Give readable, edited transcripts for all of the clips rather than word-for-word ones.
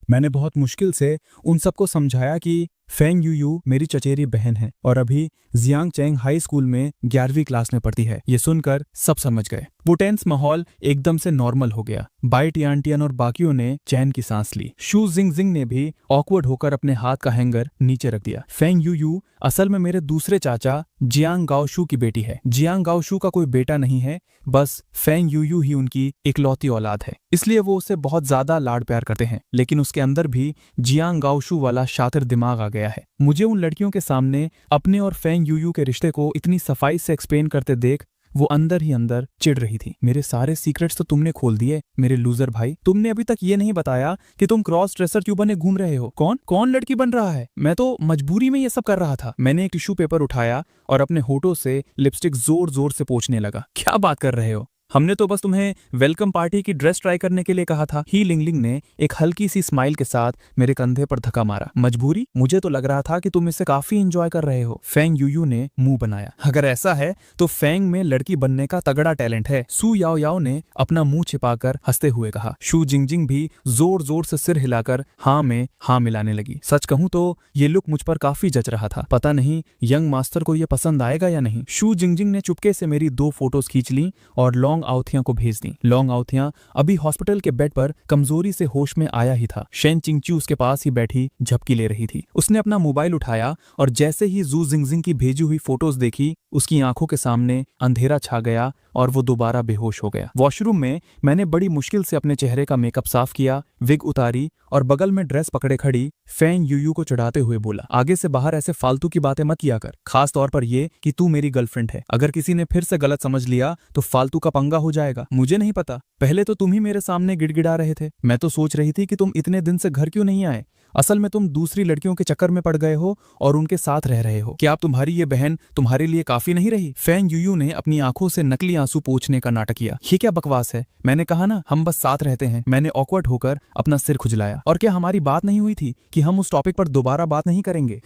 मैंने बहुत मुश्किल से उन सबको समझाया कि फेंग यूयू मेरी चचेरी बहन है और अभी जियांग चैंग हाई स्कूल में 11वीं क्लास में पढ़ती है। ये सुनकर सब समझ गए। वो टेंस माहौल एकदम से नॉर्मल हो गया। बाई टियान और बाकियों ने चैन की सांस ली। शू जिंग जिंग ने भी ऑकवर्ड होकर अपने हाथ का हैंगर नीचे रख दिया। फेंग यूयू असल में मेरे दूसरे चाचा जियांग गाओशू की बेटी है। जियांग गाओशू का कोई बेटा नहीं है, बस फेंग यूयू ही उनकी इकलौती औलाद है, इसलिए वो उसे बहुत ज्यादा लाड प्यार करते हैं। लेकिन उसके अंदर भी जियांग गाओशू वाला शातिर दिमाग आ गया है। मुझे उन लड़कियों के सामने अपने और फेंग यूयू के रिश्ते को इतनी सफाई से एक्सप्लेन करते देख वो अंदर ही अंदर चिढ़ रही थी। मेरे सारे सीक्रेट्स तो तुमने खोल दिए मेरे लूजर भाई। तुमने अभी तक ये नहीं बताया कि तुम क्रॉस ड्रेसर क्यों बने घूम रहे हो। कौन कौन लड़की बन रहा है? मैं तो मजबूरी में ये सब कर रहा था। मैंने एक टिश्यू पेपर उठाया और अपने होठों से लिपस्टिक जोर जोर से पोंछने लगा। क्या बात कर रहे हो? हमने तो बस तुम्हें वेलकम पार्टी की ड्रेस ट्राई करने के लिए कहा था। ही लिंगलिंग ने एक हल्की सी स्माइल के साथ मेरे कंधे पर धक्का मारा। मजबूरी? मुझे तो लग रहा था कि तुम इसे काफी एंजॉय कर रहे हो। फेंग यूयू ने मुंह बनाया। अगर ऐसा है तो फेंग में लड़की बनने का तगड़ा टैलेंट है। सू याओ याओ ने अपना मुंह छिपाकर हंसते हुए कहा। शू जिंगजिंग भी जोर जोर से सिर हिलाकर हाँ में हाँ मिलाने लगी। सच कहूं तो ये लुक मुझ पर काफी जच रहा था। पता नहीं यंग मास्टर को ये पसंद आएगा या नहीं। शू जिंगजिंग ने चुपके से मेरी 2 फोटोज खींच ली और लॉन्ग आउथिया को भेज दी। लॉन्ग आउथिया अभी हॉस्पिटल के बेड पर कमजोरी से होश में आया ही था। शेन चिंगचू उसके पास ही बैठी झपकी ले रही थी। उसने अपना मोबाइल उठाया और जैसे ही जू जिंगजिंग की भेजी हुई फोटोज देखी, उसकी आंखों के सामने अंधेरा छा गया और वो दोबारा बेहोश हो गया। वॉशरूम में मैंने बड़ी मुश्किल से अपने चेहरे का मेकअप साफ किया, विग उतारी और बगल में ड्रेस पकड़े खड़ी फेंग यूयू को चढ़ाते हुए बोला, आगे से बाहर ऐसे फालतू की बातें मत किया कर, खास तौर पर ये कि तू मेरी गर्लफ्रेंड है। अगर किसी ने फिर से गलत समझ लिया तो फालतू का पंगा हो जाएगा। मुझे नहीं पता, पहले तो तुम ही मेरे सामने गिड़गिड़ा रहे थे। मैं तो सोच रही थी कि तुम इतने दिन से घर क्यों नहीं आए। असल में तुम दूसरी लड़कियों के चक्कर में पड़ गए हो और उनके साथ रह रहे हो। क्या तुम्हारी ये बहन तुम्हारे लिए काफी नहीं रही? फेंग यूयू ने अपनी आंखों से नकली आंसू पोंछने का नाटक किया। ये क्या बकवास है? मैंने कहा ना हम बस साथ रहते हैं। मैंने ऑकवर्ड होकर अपना सिर खुजलाया। और क्या हमारी बात नहीं हुई थी कि हम उस टॉपिक पर दोबारा बात नहीं करेंगे?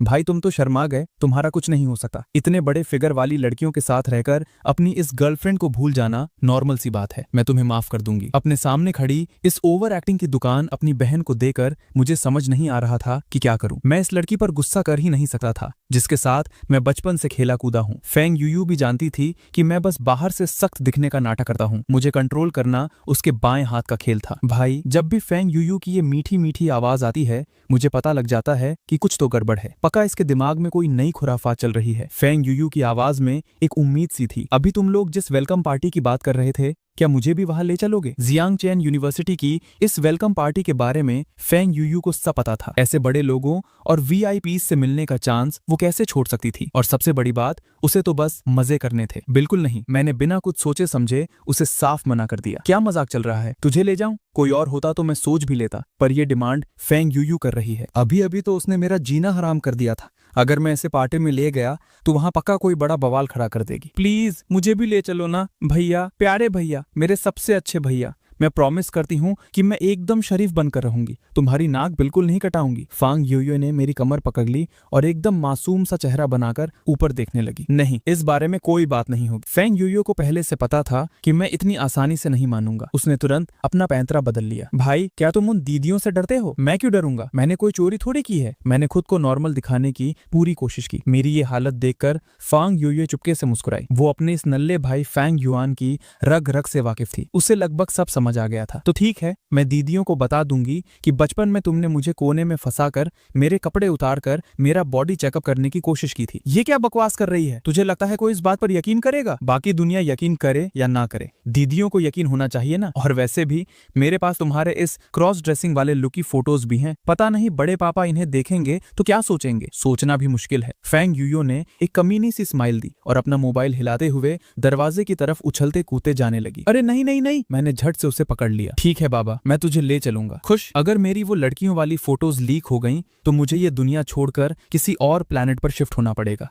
भाई तुम तो शर्मा गए, तुम्हारा कुछ नहीं हो सकता। इतने बड़े फिगर वाली लड़कियों के साथ रहकर अपनी इस गर्लफ्रेंड को भूल जाना नॉर्मल सी बात है। मैं तुम्हें माफ कर दूंगी। अपने सामने खड़ी इस ओवर एक्टिंग की दुकान अपनी बहन को देकर मुझे समझ नहीं आ रहा था कि क्या करूं। मैं इस लड़की पर गुस्सा कर ही नहीं सकता था जिसके साथ मैं बचपन से खेला कूदा हूं। फेंग यूयू भी जानती थी कि मैं बस बाहर से सख्त दिखने का नाटक करता हूं। मुझे कंट्रोल करना उसके बाएं हाथ का खेल था। भाई जब भी फेंग यूयू की ये मीठी मीठी आवाज आती है मुझे पता लग जाता है कि कुछ तो गड़बड़ है। पक्का इसके दिमाग में कोई नई खुराफात चल रही है। फेंग यूयू की आवाज में एक उम्मीद सी थी। अभी तुम लोग जिस वेलकम पार्टी की बात कर रहे थे, क्या मुझे भी वहां ले चलोगे? जियांग चैन यूनिवर्सिटी की इस वेलकम पार्टी के बारे में फेंग यूयू को सब पता था। ऐसे बड़े लोगों और वीआईपी से मिलने का चांस वो कैसे छोड़ सकती थी? और सबसे बड़ी बात, उसे तो बस मजे करने थे। बिल्कुल नहीं, मैंने बिना कुछ सोचे समझे उसे साफ मना कर दिया। क्या मजाक चल रहा है? तुझे ले जाऊं? कोई और होता तो मैं सोच भी लेता, पर यह डिमांड फेंग यूयू कर रही है। अभी अभी तो उसने मेरा जीना हराम कर दिया था। अगर मैं इसे पार्टी में ले गया तो वहां पक्का कोई बड़ा बवाल खड़ा कर देगी। प्लीज मुझे भी ले चलो ना भैया, प्यारे भैया, मेरे सबसे अच्छे भैया। मैं प्रॉमिस करती हूँ कि मैं एकदम शरीफ बनकर रहूंगी, तुम्हारी नाक बिल्कुल नहीं कटाऊंगी। फांग यूयू ने मेरी कमर पकड़ ली और एकदम मासूम सा चेहरा बनाकर ऊपर देखने लगी। नहीं, इस बारे में कोई बात नहीं होगी। फेंग यूयू को पहले से पता था कि मैं इतनी आसानी से नहीं मानूंगा। उसने तुरंत अपना पैंतरा बदल लिया। भाई क्या तुम उन दीदियों से डरते हो? मैं क्यों डरूंगा? मैंने कोई चोरी थोड़ी की है। मैंने खुद को नॉर्मल दिखाने की पूरी कोशिश की। मेरी ये हालत देखकर फांग यूयू चुपके से मुस्कुराई। वो अपने इस नल्ले भाई फेंग युआन की रग रग से वाकिफ थी। उसे लगभग सब समझ आ गया था। तो ठीक है, मैं दीदियों को बता दूंगी कि बचपन में तुमने मुझे कोने में फंसाकर मेरे कपड़े उतारकर मेरा बॉडी चेकअप करने की कोशिश की थी। ये क्या बकवास कर रही है? तुझे लगता है कोई इस बात पर यकीन करेगा? बाकी दुनिया यकीन करे या ना करे, दीदियों को यकीन होना चाहिए ना। और वैसे भी मेरे पास तुम्हारे इस क्रॉस ड्रेसिंग वाले लुक की फोटोज भी हैं। पता नहीं बड़े पापा इन्हें देखेंगे तो क्या सोचेंगे। सोचना भी मुश्किल है। फेंग यूयू ने एक कमीनी सी स्माइल दी और अपना मोबाइल हिलाते हुए दरवाजे की तरफ उछलते कूदते जाने लगी। अरे नहीं नहीं नहीं, मैंने झट से उसे पकड़ लिया। ठीक है बाबा, मैं तुझे ले चलूंगा। खुश? अगर मेरी वो लड़कियों वाली फोटोज लीक हो गईं तो मुझे ये दुनिया छोड़कर किसी और प्लेनेट पर शिफ्ट होना पड़ेगा।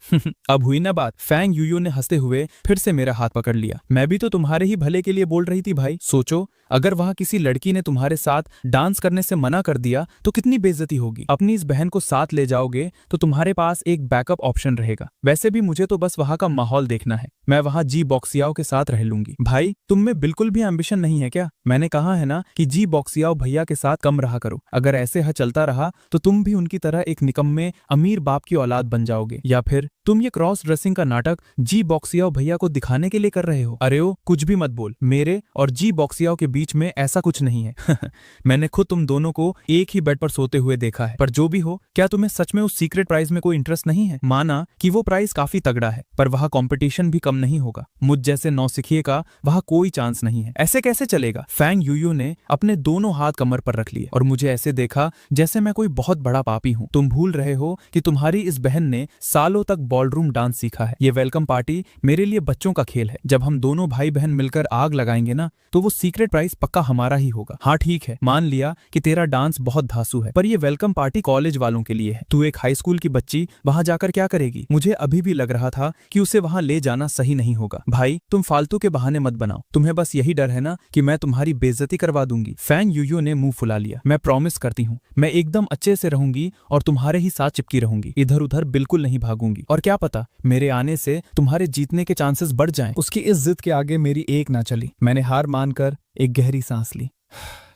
अब हुई ना बात? फेंग यूयू ने हंसते हुए फिर से मेरा हाथ पकड़ लिया। मैं भी तो तुम्हारे ही भले के लिए बोल रही थी भाई। सोचो, अगर वहां किसी लड़की ने तुम्हारे साथ डांस करने से मना कर दिया तो कितनी बेइज्जती होगी। अपनी इस बहन को साथ ले जाओगे तो तुम्हारे पास एक बैकअप ऑप्शन रहेगा। वैसे भी मुझे तो बस वहां का माहौल देखना है। मैं वहां जी बॉक्सियाओ के साथ रह लूंगी। भाई तुम में बिल्कुल भी एम्बिशन नहीं है क्या? मैंने कहा है ना कि जी बॉक्सियाओ भैया के साथ कम रहा करो। अगर ऐसे चलता रहा तो तुम भी उनकी तरह एक निकम्मे अमीर बाप की औलाद बन जाओगे, या फिर तुम ये क्रॉस ड्रेसिंग का नाटक जी बॉक्सियाओ भैया को दिखाने के लिए कर रहे हो। अरे ओ कुछ भी मत बोल, मेरे और जी बॉक्सियाओ के बीच में ऐसा कुछ नहीं है। मैंने खुद तुम दोनों को एक ही बेड पर सोते हुए देखा है। पर जो भी हो, क्या तुम्हें सच में उस सीक्रेट प्राइज में कोई इंटरेस्ट नहीं है? माना कि वो प्राइज काफी तगड़ा है, पर वहाँ कंपटीशन भी कम नहीं होगा। मुझ जैसे नौसिखिए का वहाँ कोई चांस नहीं है। ऐसे कैसे चलेगा? फैंग यूयू ने अपने दोनों हाथ कमर पर रख लिए और मुझे ऐसे देखा जैसे मैं कोई बहुत बड़ा पापी हूँ। तुम भूल रहे हो कि तुम्हारी इस बहन ने सालों तक बॉलरूम डांस सीखा है। ये वेलकम पार्टी मेरे लिए बच्चों का खेल है। जब हम दोनों भाई बहन मिलकर आग लगाएंगे ना, तो वो सीक्रेट प्राइज पक्का हमारा ही होगा। हाँ ठीक है, मान लिया कि तेरा डांस बहुत धांसू है, पर ये वेलकम पार्टी कॉलेज वालों के लिए है। तू एक हाई स्कूल की बच्ची वहां जाकर क्या करेगी? मुझे अभी भी लग रहा था कि उसे वहां ले जाना सही नहीं होगा। भाई तुम फालतू के बहाने मत बनाओ। तुम्हें बस यही डर है ना कि मैं तुम्हारी बेइज्जती करवा दूंगी। फैंग यूयू ने मुंह फुला लिया। मैं प्रॉमिस करती हूँ, मैं एकदम अच्छे से रहूंगी और तुम्हारे ही साथ चिपकी रहूंगी। इधर उधर बिल्कुल नहीं भागूंगी। और क्या पता मेरे आने से तुम्हारे जीतने के चांसेस बढ़ जाएं। उसकी इस जिद के आगे मेरी एक ना चली। मैंने हार मानकर एक गहरी सांस ली।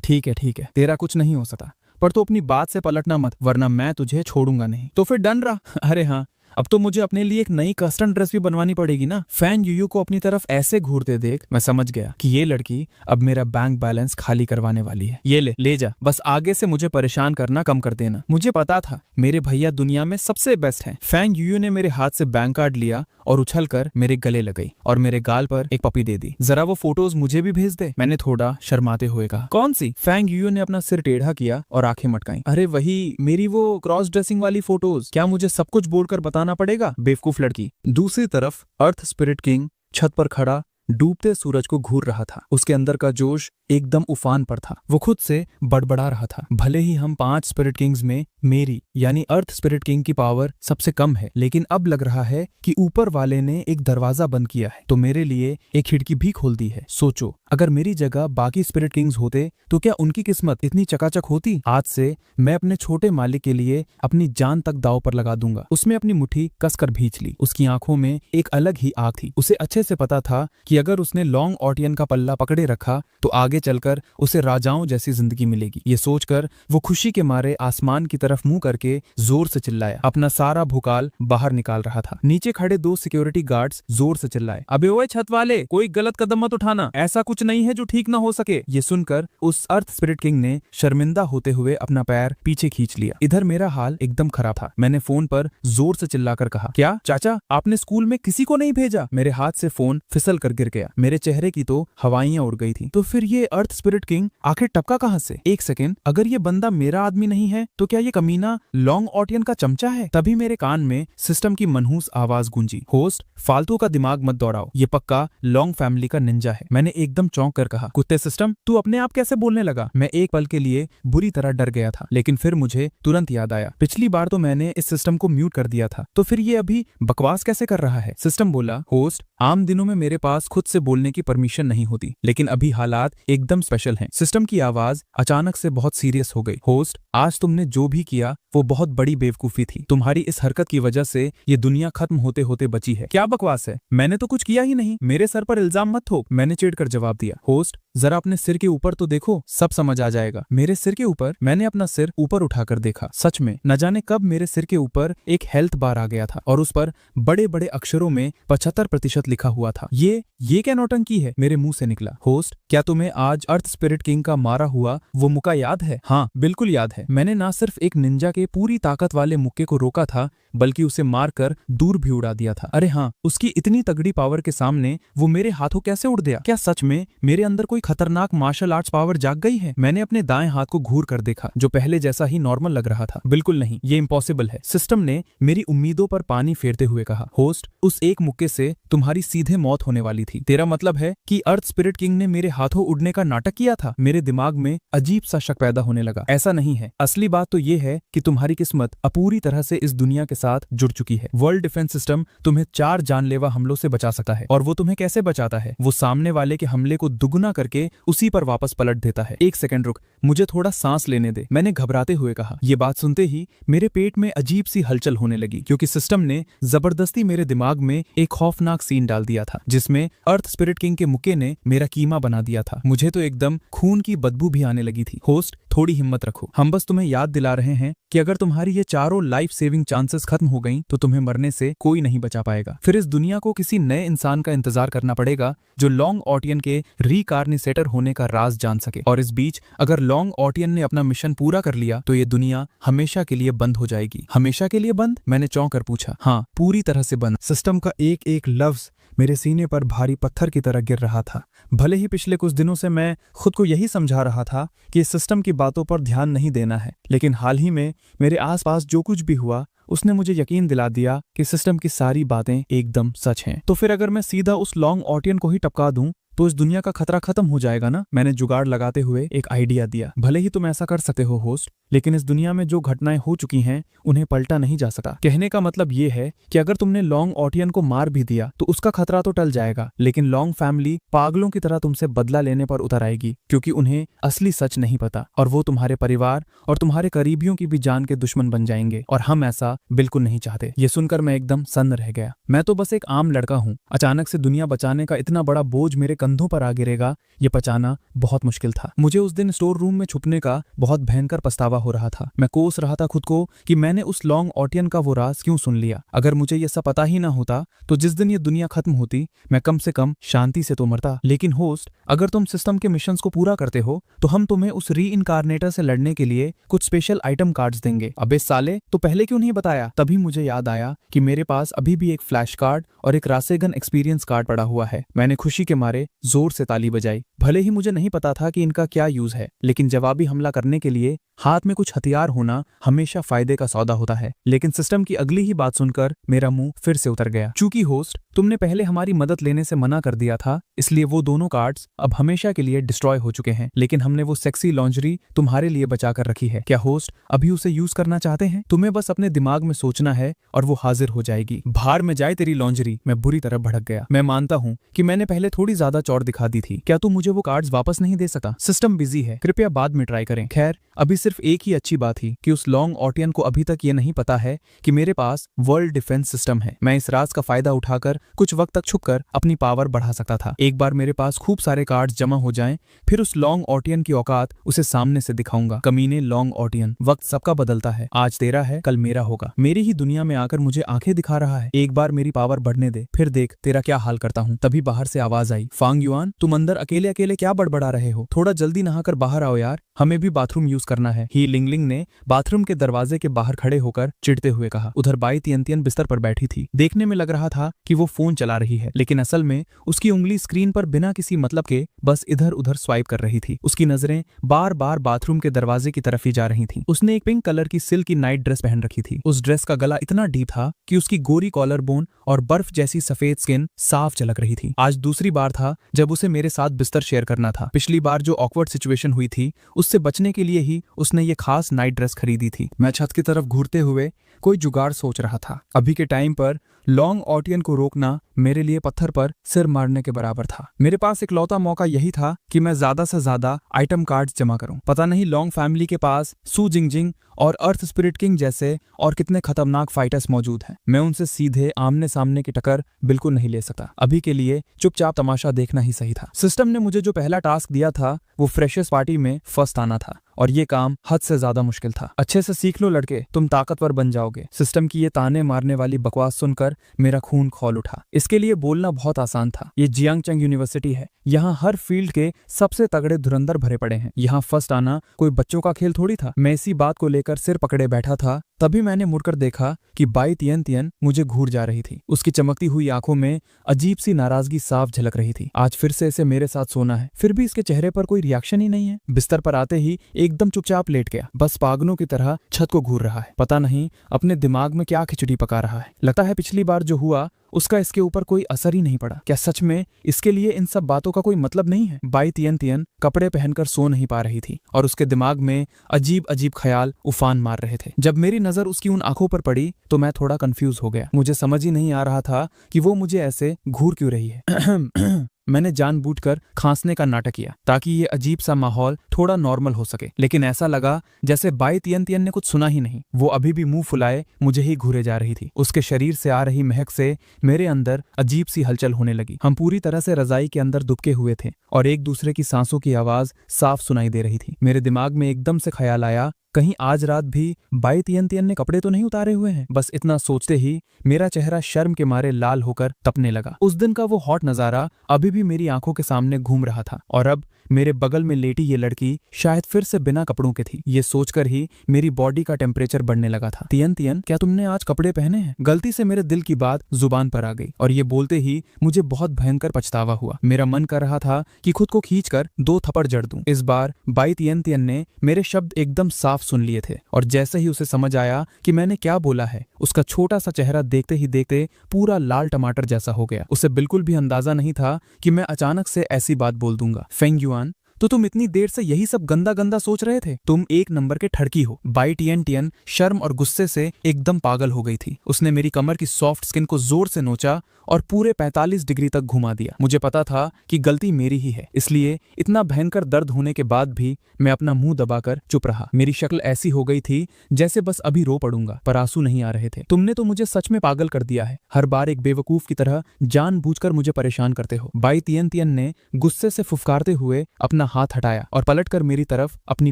ठीक है, तेरा कुछ नहीं हो सकता, पर तू अपनी बात से पलटना मत, वरना मैं तुझे छोड़ूंगा नहीं। तो फिर डन रहा? अरे हाँ, अब तो मुझे अपने लिए एक नई कस्टम ड्रेस भी बनवानी पड़ेगी ना। फैंग यूयू को अपनी तरफ ऐसे घूरते देख मैं समझ गया कि ये लड़की अब मेरा बैंक बैलेंस खाली करवाने वाली है। ये ले जा, बस आगे से मुझे परेशान करना कम कर देना। मुझे पता था मेरे भैया दुनिया में सबसे बेस्ट हैं। फैंग यूयू ने मेरे हाथ से बैंक कार्ड लिया और उछलकर मेरे गले लग गई और मेरे गाल पर एक पपी दे दी। जरा वो फोटोज मुझे भी भेज दे, मैंने थोड़ा शर्माते हुए कहा। कौन सी? फैंग यूयू ने अपना सिर टेढ़ा किया और आंखें मटकाई। अरे वही मेरी वो क्रॉस ड्रेसिंग वाली फोटोज। क्या मुझे सब कुछ बोलकर बताना पड़ेगा, बेवकूफ लड़की? दूसरी तरफ अर्थ स्पिरिट किंग छत पर खड़ा डूबते सूरज को घूर रहा था। उसके अंदर का जोश एकदम उफान पर था। वो खुद से बड़बड़ा रहा था। भले ही हम 5 स्पिरिट किंग्स में मेरी यानी अर्थ स्पिरिट किंग की पावर सबसे कम है, लेकिन अब लग रहा है कि ऊपर वाले ने एक दरवाजा बंद किया है तो मेरे लिए एक खिड़की भी खोल दी है। सोचो, अगर मेरी जगह बाकी स्पिरिट किंग्स होते तो क्या उनकी किस्मत इतनी चकाचक होती? आज से मैं अपने छोटे मालिक के लिए अपनी जान तक दांव पर लगा दूंगा। उसमें अपनी मुट्ठी कसकर भींच ली। उसकी आंखों में एक अलग ही आग थी। उसे अच्छे से पता था कि अगर उसने लॉन्ग ऑटियन का पल्ला पकड़े रखा तो आगे चलकर उसे राजाओं जैसी जिंदगी मिलेगी। ये सोचकर वो खुशी के मारे आसमान की तरफ मुंह करके जोर से चिल्लाया। अपना सारा भूकाल बाहर निकाल रहा था। नीचे खड़े 2 सिक्योरिटी गार्ड्स जोर से चिल्लाए, अबे ओए छत वाले, कोई गलत कदम मत उठाना, ऐसा कुछ नहीं है जो ठीक ना हो सके। ये सुनकर उस अर्थ स्पिरिट किंग ने शर्मिंदा होते हुए अपना पैर पीछे खींच लिया। इधर मेरा हाल एकदम खराब था। मैंने फोन पर जोर से चिल्लाकर कहा, क्या चाचा आपने स्कूल में किसी को नहीं भेजा? मेरे हाथ से फोन फिसल कर गिर गया। मेरे चेहरे की तो हवाइयां उड़ गई थी। तो फिर ये अर्थ स्पिरिट किंग आखिर टपका कहां से? एक सेकेंड, अगर ये बंदा मेरा आदमी नहीं है तो क्या ये कमीना लॉन्ग ऑटियन का चमचा है? तभी मेरे कान में सिस्टम की मनहूस आवाज गूंजी, होस्ट फालतू का दिमाग मत दौड़ाओ, ये पक्का लॉन्ग फैमिली का निंजा है। मैंने एकदम चौंक कर कहा, कुत्ते सिस्टम तू अपने आप कैसे बोलने लगा? मैं एक पल के लिए बुरी तरह डर गया था, लेकिन फिर मुझे तुरंत याद आया, पिछली बार तो मैंने इस सिस्टम को म्यूट कर दिया था, तो फिर ये अभी बकवास कैसे कर रहा है? सिस्टम बोला, होस्ट आम दिनों में मेरे पास खुद से बोलने की परमिशन नहीं होती, लेकिन अभी हालात एकदम स्पेशल हैं। सिस्टम की आवाज अचानक से बहुत सीरियस हो गई। होस्ट आज तुमने जो भी किया वो बहुत बड़ी बेवकूफी थी। तुम्हारी इस हरकत की वजह से ये दुनिया खत्म होते होते बची है। क्या बकवास है? मैंने तो कुछ किया ही नहीं, मेरे सर पर इल्जाम मत थोप, मैंने चिढ़कर जवाब दिया। होस्ट जरा अपने सिर के ऊपर तो देखो, सब समझ आ जाएगा। मेरे सिर के ऊपर? मैंने अपना सिर ऊपर उठाकर देखा। सच में न जाने कब मेरे सिर के ऊपर एक हेल्थ बार आ गया था और उस पर बड़े बड़े अक्षरों में 75% लिखा हुआ था। ये क्या नौटंकी है? मेरे मुंह से निकला। होस्ट क्या तुम्हें आज अर्थ स्पिरिट किंग का मारा हुआ वो मुक्का याद है? हाँ बिल्कुल याद है। मैंने ना सिर्फ एक निंजा के पूरी ताकत वाले मुक्के को रोका था, बल्कि उसे मारकर दूर भी उड़ा दिया था। अरे हाँ, उसकी इतनी तगड़ी पावर के सामने वो मेरे हाथों कैसे उड़ गया? क्या सच में मेरे अंदर कोई खतरनाक मार्शल आर्ट्स पावर जाग गई है? मैंने अपने दाएं हाथ को घूर कर देखा, जो पहले जैसा ही नॉर्मल लग रहा था। बिल्कुल नहीं, ये इम्पॉसिबल है। सिस्टम ने मेरी उम्मीदों पर पानी फेरते हुए कहा, होस्ट उस एक मुक्के से तुम्हारी सीधे मौत होने वाली थी। तेरा मतलब है कि अर्थ स्पिरिट किंग ने मेरे हाथों उड़ने का नाटक किया था? मेरे दिमाग में अजीब सा शक पैदा होने लगा। ऐसा नहीं है, असली बात तो ये है कि तुम्हारी किस्मत अपूरी तरह से इस दुनिया के साथ जुड़ चुकी है। वर्ल्ड डिफेंस सिस्टम तुम्हें 4 जानलेवा हमलों से बचा सकता है, और वो तुम्हें कैसे बचाता है? वो सामने वाले के हमले को दुगुना करके करके उसी पर वापस पलट देता है। एक सेकंड रुक, मुझे थोड़ा सांस लेने दे, मैंने घबराते हुए कहा। ये बात सुनते ही मेरे पेट में अजीब सी हलचल होने लगी, क्योंकि सिस्टम ने जबरदस्ती मेरे दिमाग में एक खौफनाक सीन डाल दिया था, जिसमें अर्थ स्पिरिट किंग के मुक्के ने मेरा कीमा बना दिया था। मुझे तो एकदम खून की बदबू भी आने लगी थी। होस्ट, थोड़ी हिम्मत रखो, हम बस तुम्हें याद दिला रहे हैं कि अगर तुम्हारी ये चारों लाइफ सेविंग चांसेस खत्म हो गई तो तुम्हें मरने से कोई नहीं बचा पाएगा। फिर इस दुनिया को किसी नए इंसान का इंतजार करना पड़ेगा जो लॉन्ग ऑटियन के रीकार्निसेटर होने का राज जान सके। और इस बीच अगर लॉन्ग ऑटियन ने अपना मिशन पूरा कर लिया तो ये दुनिया हमेशा के लिए बंद हो जाएगी। हमेशा के लिए बंद? मैंने चौंक कर पूछा। हाँ, पूरी तरह से बंद। सिस्टम का एक एक लफ्ज मेरे सीने पर भारी पत्थर की तरह गिर रहा था। भले ही पिछले कुछ दिनों से मैं खुद को यही समझा रहा था कि सिस्टम की बातों पर ध्यान नहीं देना है, लेकिन हाल ही में मेरे आसपास जो कुछ भी हुआ उसने मुझे यकीन दिला दिया कि सिस्टम की सारी बातें एकदम सच हैं। तो फिर अगर मैं सीधा उस लॉन्ग ऑटियन को ही टपका दूं तो इस दुनिया का खतरा खत्म हो जाएगा ना? मैंने जुगाड़ लगाते हुए एक आइडिया दिया। भले ही तुम ऐसा कर सकते हो होस्ट, लेकिन इस दुनिया में जो घटनाएं हो चुकी हैं उन्हें पलटा नहीं जा सकता। कहने का मतलब ये है कि अगर तुमने लॉन्ग ऑटियन को मार भी दिया तो उसका खतरा तो टल जाएगा, लेकिन लॉन्ग फैमिली पागलों की तरह तुमसे बदला लेने पर उतर आएगी, क्योंकि उन्हें असली सच नहीं पता और वो तुम्हारे परिवार और तुम्हारे करीबियों की भी जान के दुश्मन बन जाएंगे, और हम ऐसा बिल्कुल नहीं चाहते। ये सुनकर मैं एकदम सन्न रह गया। मैं तो बस एक आम लड़का हूँ, अचानक से दुनिया बचाने का इतना बड़ा बोझ मेरे कंधों पर आ गिरेगा, ये पचाना बहुत मुश्किल था। मुझे उस दिन स्टोर रूम में छुपने का बहुत भयंकर पछतावा हो रहा था। मैं कोस रहा था खुद को कि मैंने उस लॉन्ग ऑटियन का वो राज क्यों सुन लिया। अगर मुझे ये सब पता ही ना होता तो जिस दिन ये दुनिया खत्म होती मैं कम से कम शांति से तो मरता। लेकिन होस्ट, अगर तुम सिस्टम के मिशंस को पूरा करते हो तो हम तुम्हें उस री इनकारनेटर से लड़ने के लिए कुछ स्पेशल आइटम कार्ड्स देंगे। अबे साले, तो पहले क्यों नहीं बताया? तभी मुझे याद आया कि मेरे पास अभी भी एक फ्लैश कार्ड और एक रासेगन एक्सपीरियंस कार्ड पड़ा हुआ है। मैंने खुशी के मारे जोर से ताली बजाई। भले ही मुझे नहीं पता था कि इनका क्या यूज है, लेकिन जवाबी हमला करने के लिए हाथ में कुछ हथियार होना हमेशा फायदे का सौदा होता है। लेकिन सिस्टम की अगली ही बात सुनकर मेरा मुंह फिर से उतर गया। चूंकि होस्ट, तुमने पहले हमारी मदद लेने से मना कर दिया था, इसलिए वो दोनों कार्ड्स अब हमेशा के लिए डिस्ट्रॉय हो चुके हैं, लेकिन हमने वो सेक्सी लॉन्जरी तुम्हारे लिए बचा कर रखी है। क्या होस्ट अभी उसे यूज करना चाहते हैं? तुम्हें बस अपने दिमाग में सोचना है और वो हाजिर हो जाएगी। बाहर में जाए तेरी लॉन्जरी। मैं बुरी तरह भड़क गया। मैं मानता हूँ कि मैंने पहले थोड़ी ज्यादा चौड़ दिखा दी थी। क्या तू मुझे वो कार्ड्स वापस नहीं दे सकता? सिस्टम बिजी है, कृपया बाद में ट्राई करें। खैर, अभी सिर्फ एक ही अच्छी बात थी कि उस लॉन्ग ऑटियन को अभी तक ये नहीं पता है कि मेरे पास वर्ल्ड डिफेंस सिस्टम है। मैं इस राज का फायदा उठाकर कुछ वक्त तक छुपकर अपनी पावर बढ़ा सकता था। एक बार मेरे पास खूब सारे कार्ड्स जमा हो जाएं, फिर उस लॉन्ग ऑटियन की औकात उसे सामने से दिखाऊंगा। कमीने लॉन्ग ऑटियन, वक्त सबका बदलता है, आज तेरा है कल मेरा होगा। मेरी ही दुनिया में आकर मुझे आंखें दिखा रहा है। एक बार मेरी पावर बढ़ने दे, फिर देख तेरा क्या हाल करता हूँ। तभी बाहर से आवाज आई, फांग युआन, तुम अंदर अकेले अकेले क्या बड़बड़ा रहे हो? थोड़ा जल्दी नहाकर बाहर आओ यार, हमें भी बाथरूम यूज करना है। ही लिंगलिंग ने बाथरूम के दरवाजे के बाहर खड़े होकर चिढ़ते हुए कहा। उधर बाई तियन बिस्तर पर बैठी थी। देखने में लग रहा था कि वो फोन चला रही है, लेकिन असल में उसकी उंगली स्क्रीन पर बिना किसी मतलब के बस इधर उधर स्वाइप कर रही थी। उसकी नजरें बार बार बाथरूम के दरवाजे की तरफ ही जा रही थीं। उसने एक पिंक कलर की सिल्क की नाइट ड्रेस पहन रखी थी। उस ड्रेस का गला इतना डीप था कि उसकी गोरी कॉलर बोन और बर्फ जैसी सफेद स्किन साफ झलक रही थी। आज दूसरी बार था जब उसे मेरे साथ बिस्तर शेयर करना था। पिछली बार जो ऑकवर्ड सिचुएशन हुई थी उससे बचने के लिए ही उसने ये खास नाइट ड्रेस खरीदी थी। मैं छत की तरफ घूरते हुए कोई जुगाड़ सोच रहा था। अभी के टाइम पर लॉन्ग ऑटियन को रोकना मेरे लिए पत्थर पर सिर मारने के बराबर था। मेरे पास इकलौता मौका यही था कि मैं ज्यादा से ज्यादा आइटम कार्ड्स जमा करूं। पता नहीं लॉन्ग फैमिली के पास सू जिंगजिंग और अर्थ स्पिरिट किंग जैसे और कितने खतरनाक फाइटर्स मौजूद हैं। मैं उनसे सीधे आमने सामने की टक्कर बिल्कुल नहीं ले सकता। अभी के लिए चुपचाप तमाशा देखना ही सही था। सिस्टम ने मुझे जो पहला टास्क दिया था वो फ्रेशर्स पार्टी में फर्स्ट आना था, और ये काम हद से ज्यादा मुश्किल था। अच्छे से सीख लो लड़के, तुम ताकतवर बन जाओगे। सिस्टम की ये ताने मारने वाली बकवास सुनकर मेरा खून खौल उठा। इसके लिए बोलना बहुत आसान था। ये जियांगचंग यूनिवर्सिटी है, यहाँ हर फील्ड के सबसे तगड़े धुरंधर भरे पड़े हैं। यहाँ फर्स्ट आना कोई बच्चों का खेल थोड़ी था। मैं इसी बात को लेकर सिर पकड़े बैठा था, तभी मैंने मुड़कर देखा कि बाई तियन मुझे घूर जा रही थी। उसकी चमकती हुई आंखों में अजीब सी नाराजगी साफ झलक रही थी। आज फिर से इसे मेरे साथ सोना है, फिर भी इसके चेहरे पर कोई रिएक्शन ही नहीं है। बिस्तर पर आते ही एकदम चुपचाप लेट गया, बस पागलों की तरह छत को घूर रहा है। पता नहीं अपने दिमाग में क्या खिचड़ी पका रहा है। लगता है पिछली बार जो हुआ उसका इसके ऊपर कोई असर ही नहीं पड़ा। क्या सच में इसके लिए इन सब बातों का कोई मतलब नहीं है? बाई तियन कपड़े पहनकर सो नहीं पा रही थी और उसके दिमाग में अजीब अजीब ख्याल उफान मार रहे थे। जब मेरी नजर उसकी उन आंखों पर पड़ी तो मैं थोड़ा कंफ्यूज हो गया। मुझे समझ ही नहीं आ रहा था कि वो मुझे ऐसे घूर क्यों रही है। मैंने जानबूझकर खांसने का नाटक किया ताकि ये अजीब सा माहौल थोड़ा नॉर्मल हो सके, लेकिन ऐसा लगा जैसे बाई तियन तियन ने कुछ सुना ही नहीं। वो अभी भी मुंह फुलाए मुझे ही घूरे जा रही थी। उसके शरीर से आ रही महक से मेरे अंदर अजीब सी हलचल होने लगी। हम पूरी तरह से रजाई के अंदर दुबके हुए थे और एक दूसरे की सांसों की आवाज साफ सुनाई दे रही थी। मेरे दिमाग में एकदम से ख्याल आया, कहीं आज रात भी बाई तियन तियन ने कपड़े तो नहीं उतारे हुए हैं। बस इतना सोचते ही मेरा चेहरा शर्म के मारे लाल होकर तपने लगा। उस दिन का वो हॉट नजारा अभी भी मेरी आंखों के सामने घूम रहा था और अब मेरे बगल में लेटी ये लड़की शायद फिर से बिना कपड़ों के थी। ये सोचकर ही मेरी बॉडी का टेम्परेचर बढ़ने लगा था। तियन तियन, क्या तुमने आज कपड़े पहने हैं? गलती से मेरे दिल की बात जुबान पर आ गई और ये बोलते ही मुझे बहुत भयंकर पछतावा हुआ। मेरा मन कर रहा था कि खुद को खींचकर 2 थप्पड़ जड़ दूं। इस बार बाई तियन तियन ने मेरे शब्द एकदम साफ सुन लिए थे और जैसे ही उसे समझ आया कि मैंने क्या बोला है, उसका छोटा सा चेहरा देखते ही देखते पूरा लाल टमाटर जैसा हो गया। उसे बिल्कुल भी अंदाजा नहीं था कि मैं अचानक से ऐसी बात बोल दूंगा। फेंग युआन, तो तुम इतनी देर से यही सब गंदा गंदा सोच रहे थे? तुम एक नंबर के ठड़की हो। बाई तियन तियन शर्म और गुस्से से एकदम पागल हो गई थी। उसने मेरी कमर की सॉफ्ट स्किन को जोर से नोचा और पूरे 45 डिग्री तक घुमा दिया। मुझे पता था कि गलती मेरी ही है, इसलिए इतना भयंकर दर्द होने के बाद भी मैं अपना मुंह दबाकर चुप रहा। मेरी शक्ल ऐसी हो गई थी जैसे बस अभी रो पड़ूंगा, पर आंसू नहीं आ रहे थे। तुमने तो मुझे सच में पागल कर दिया है। हर बार एक बेवकूफ की तरह जानबूझकर मुझे परेशान करते हो। बाई तियन तियन ने गुस्से से फुफकारते हुए अपना हाथ हटाया और पलटकर मेरी तरफ अपनी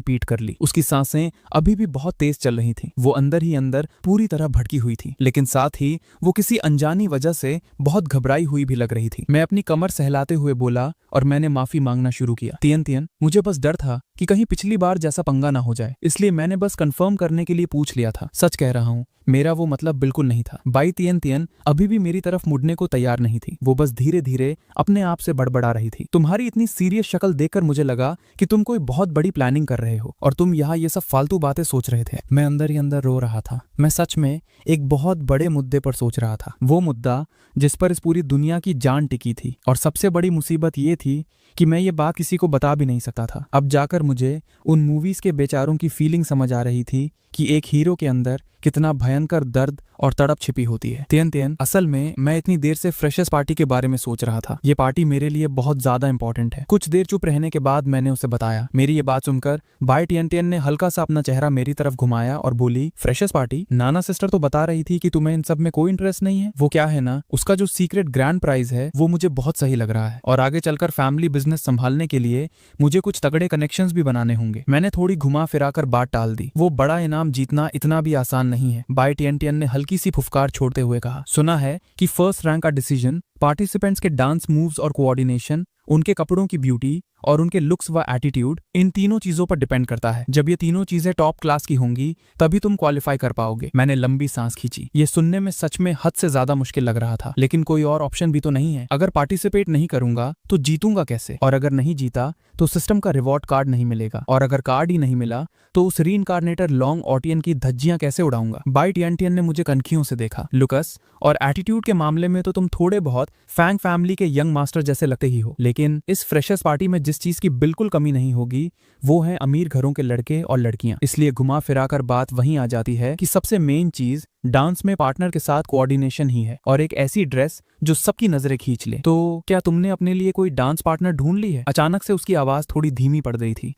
पीठ कर ली। उसकी सांसें अभी भी बहुत तेज चल रही थीं। वो अंदर ही अंदर पूरी तरह भड़की हुई थी, लेकिन साथ ही वो किसी अनजानी वजह से बहुत घबराई हुई भी लग रही थी। मैं अपनी कमर सहलाते हुए बोला और मैंने माफी मांगना शुरू किया। तियन तियन, मुझे बस डर था कि कहीं पिछली बार जैसा पंगा ना हो जाए, इसलिए मैंने बस कंफर्म करने के लिए पूछ लिया था। सच कह रहा हूँ, मेरा वो मतलब बिल्कुल नहीं था। बाई तियन तियन अभी भी मेरी तरफ मुड़ने को तैयार नहीं थी। वो बस धीरे धीरे अपने आप से बड़बड़ा रही थी। तुम्हारी इतनी सीरियस शक्ल देखकर मुझे लगा कि तुम कोई बहुत बड़ी प्लानिंग कर रहे हो और तुम यहाँ ये सब फालतू बातें सोच रहे थे। मैं अंदर ही अंदर रो रहा था। मैं सच में एक बहुत बड़े मुद्दे पर सोच रहा था, वो मुद्दा जिस पर इस पूरी दुनिया की जान टिकी थी। और सबसे बड़ी मुसीबत ये थी कि मैं ये बात किसी को बता भी नहीं सकता था। अब जाकर मुझे उन मूवीज के बेचारों की फीलिंग समझ आ रही थी कि एक हीरो के अंदर कितना भयंकर दर्द और तड़प छिपी होती है। तियन तियन, असल में मैं इतनी देर से फ्रेशर्स पार्टी के बारे में सोच रहा था। ये पार्टी मेरे लिए बहुत ज्यादा इंपॉर्टेंट है। कुछ देर चुप रहने के बाद मैंने उसे बताया। मेरी ये बात सुनकर बाई तियन तियन ने हल्का सा अपना चेहरा मेरी तरफ घुमाया और बोली, फ्रेशर्स पार्टी? नाना सिस्टर तो बता रही थी कि तुम्हें इन सब में कोई इंटरेस्ट नहीं है। वो क्या है ना, उसका जो सीक्रेट ग्रैंड प्राइज है वो मुझे बहुत सही लग रहा है और आगे चलकर फैमिली बिजनेस संभालने के लिए मुझे कुछ तगड़े कनेक्शंस भी बनाने होंगे। मैंने थोड़ी घुमा फिराकर बात टाल दी। वो बड़ा इनाम जीतना इतना भी आसान नहीं है। बाई तियन तियन ने हल्की सी फुफकार छोड़ते हुए कहा, सुना है कि फर्स्ट रैंक का डिसीजन पार्टिसिपेंट्स के डांस मूव्स और कोऑर्डिनेशन, उनके कपड़ों की ब्यूटी और उनके लुक्स व एटीट्यूड, इन तीनों चीजों पर डिपेंड करता है। जब ये तीनों चीजें टॉप क्लास की होंगी तभी तुम क्वालिफाई कर पाओगे। मैंने लंबी सांस खींची। ये सुनने में सच में हद से ज्यादा मुश्किल लग रहा था, लेकिन कोई और ऑप्शन भी तो नहीं है। अगर पार्टिसिपेट नहीं करूंगा तो जीतूंगा कैसे, और अगर नहीं जीता तो सिस्टम का रिवॉर्ड कार्ड नहीं मिलेगा, और अगर कार्ड ही नहीं मिला तो उस रीइंकार्नेटर लॉन्ग ऑटियन की धज्जियां कैसे उड़ाऊंगा। बाई तियन तियन ने मुझे कनखियों से देखा। लुकस, और एटीट्यूड के मामले में तो तुम थोड़े बहुत फैंग फैमिली के यंग मास्टर जैसे लगते ही हो, लेकिन इस फ्रेशर्स पार्टी में जिस चीज की बिल्कुल कमी नहीं होगी वो है अमीर घरों के लड़के और लड़कियां। इसलिए घुमा फिराकर बात वहीं आ जाती है कि सबसे मेन चीज डांस में पार्टनर के साथ कोऑर्डिनेशन ही है, और एक ऐसी ड्रेस जो सबकी नजरें खींच ले। तो क्या तुमने अपने लिए कोई डांस पार्टनर ढूंढ ली है? अचानक से उसकी आवाज थोड़ी धीमी पड़ गई थी।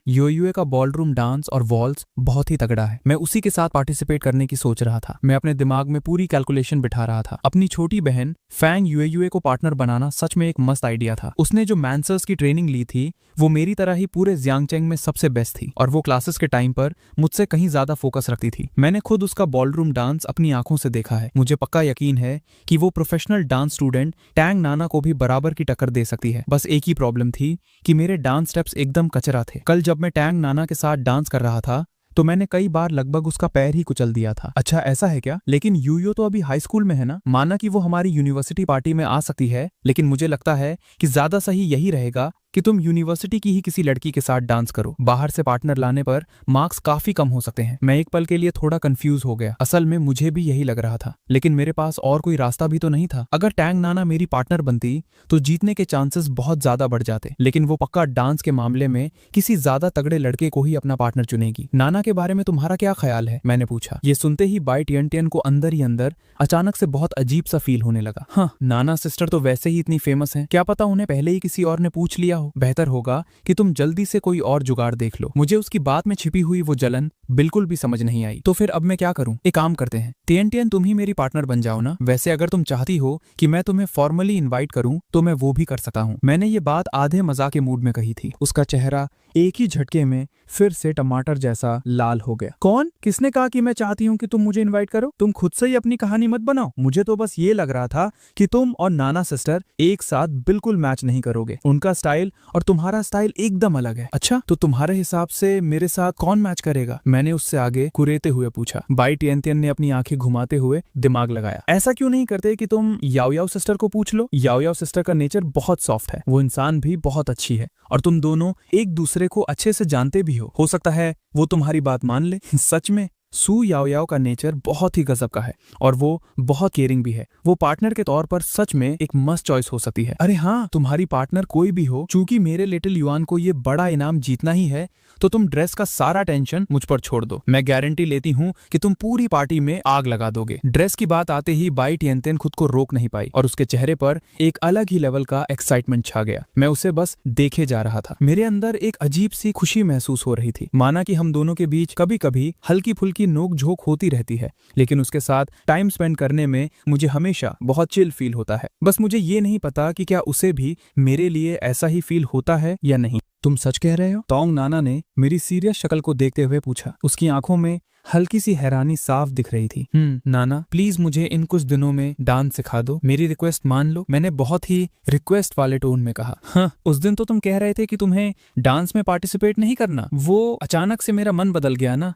योयुए का बॉलरूम डांस और वॉल्स बहुत ही तगड़ा है। मैं उसी के साथ पार्टिसिपेट करने की सोच रहा था। मैं अपने दिमाग में पूरी कैलकुलेशन बिठा रहा था। अपनी छोटी बहन फैंग युए को पार्टनर बनाना सच में एक मस्त आइडिया था। उसने जो मैंसर्स की ट्रेनिंग ली थी वो मेरी तरह ही पूरे जियांगचेंग में सबसे बेस्ट थी, और वो क्लासेस के टाइम पर मुझसे कहीं ज्यादा फोकस रखती थी। मैंने खुद उसका बॉलरूम डांस अपनी आंखों से देखा है। मुझे पक्का यकीन है कि वो प्रोफेशनल डांस स्टूडेंट टैंग नाना को भी बराबर की टक्कर दे सकती है। बस एक ही प्रॉब्लम थी कि मेरे डांस स्टेप्स एकदम कचरा थे। कल जब मैं टैंग नाना के साथ डांस कर रहा था तो मैंने कई बार लगभग उसका पैर ही कुचल दिया था। अच्छा ऐसा है क्या? लेकिन यूयो तो अभी हाई स्कूल में है ना। माना कि वो हमारी यूनिवर्सिटी पार्टी में आ सकती है, लेकिन मुझे लगता है कि ज्यादा सही यही रहेगा कि तुम यूनिवर्सिटी की ही किसी लड़की के साथ डांस करो। बाहर से पार्टनर लाने पर मार्क्स काफी कम हो सकते हैं। मैं एक पल के लिए थोड़ा कंफ्यूज हो गया। असल में मुझे भी यही लग रहा था, लेकिन मेरे पास और कोई रास्ता भी तो नहीं था। अगर टैंग नाना मेरी पार्टनर बनती तो जीतने के चांसेस बहुत ज्यादा बढ़ जाते, लेकिन वो पक्का डांस के मामले में किसी ज्यादा तगड़े लड़के को ही अपना पार्टनर चुनेगी। नाना के बारे में तुम्हारा क्या ख्याल है? मैंने पूछा। ये सुनते ही बाई टियन को अंदर ही अंदर अचानक से बहुत अजीब सा फील होने लगा। हाँ, नाना सिस्टर तो वैसे ही इतनी फेमस हैं, क्या पता उन्हें पहले ही किसी और ने पूछ लिया हो। बेहतर होगा कि तुम जल्दी से कोई और जुगाड़ देख लो। मुझे उसकी बात में छिपी हुई वो जलन बिल्कुल भी समझ नहीं आई। तो फिर अब मैं क्या करूं? एक काम करते हैं, टियन तुम ही मेरी पार्टनर बन जाओ ना। वैसे अगर तुम चाहती हो कि मैं तुम्हें फॉर्मली इन्वाइट करूं तो मैं वो भी कर सकता हूं। मैंने ये बात आधे मजाक के मूड में कही थी। उसका चेहरा एक ही झटके में फिर से टमाटर जैसा लाल हो गया। कौन? किसने कहा कि मैं चाहती हूँ कि तुम मुझे इनवाइट करो? तुम खुद से ही अपनी कहानी मत बनाओ। मुझे तो बस ये लग रहा था कि तुम और नाना सिस्टर एक साथ बिल्कुल मैच नहीं करोगे। उनका स्टाइल और तुम्हारा स्टाइल एकदम अलग है। अच्छा, तो तुम्हारे हिसाब से मेरे साथ कौन मैच करेगा? मैंने उससे आगे कुरेते हुए पूछा। बाई टियन ने अपनी आंखें घुमाते हुए दिमाग लगाया। ऐसा क्यों नहीं करते कि तुम याओ याओ सिस्टर को पूछ लो? याओ याओ सिस्टर का नेचर बहुत सॉफ्ट है, वो इंसान भी बहुत अच्छी है और तुम दोनों एक दूसरे को अच्छे से जानते भी हो सकता है वो तुम्हारी बात मान ले। सच में सू याओ याओ का नेचर बहुत ही गजब का है और वो बहुत केयरिंग भी है। वो पार्टनर के तौर पर सच में एक मस्त चॉइस हो सकती है। अरे हाँ, तुम्हारी पार्टनर कोई भी हो, चूंकि मेरे लिटिल युआन को ये बड़ा इनाम जीतना ही है तो तुम ड्रेस का सारा टेंशन मुझ पर छोड़ दो। मैं गारंटी लेती हूँ कि तुम पूरी पार्टी में आग लगा दोगे। ड्रेस की बात आते ही बाई टियन खुद को रोक नहीं पाई और उसके चेहरे पर एक अलग ही लेवल का एक्साइटमेंट छा गया। मैं उसे बस देखे जा रहा था। मेरे अंदर एक अजीब सी खुशी महसूस हो रही थी, माना कि हम दोनों के बीच कभी कभी हल्की फुल्की नोक झोंक होती रहती है, लेकिन उसके साथ टाइम स्पेंड करने में मुझे हमेशा बहुत चिल फील होता है। बस मुझे ये नहीं पता कि क्या उसे भी मेरे लिए ऐसा ही फील होता है या नहीं। तुम सच कह रहे हो? तोंग नाना ने मेरी सीरियस शक्ल को देखते हुए पूछा। उसकी आंखों में हल्की सी हैरानी साफ दिख रही थी। नाना, प्लीज मुझे इन कुछ दिनों में डांस सिखा दो। मेरी रिक्वेस्ट मान लो। मैंने बहुत ही रिक्वेस्ट वाले टोन में कहा। हाँ, उस दिन तो तुम कह रहे थे कि तुम्हें डांस में पार्टिसिपेट नहीं करना। वो अचानक से मेरा मन बदल गया ना।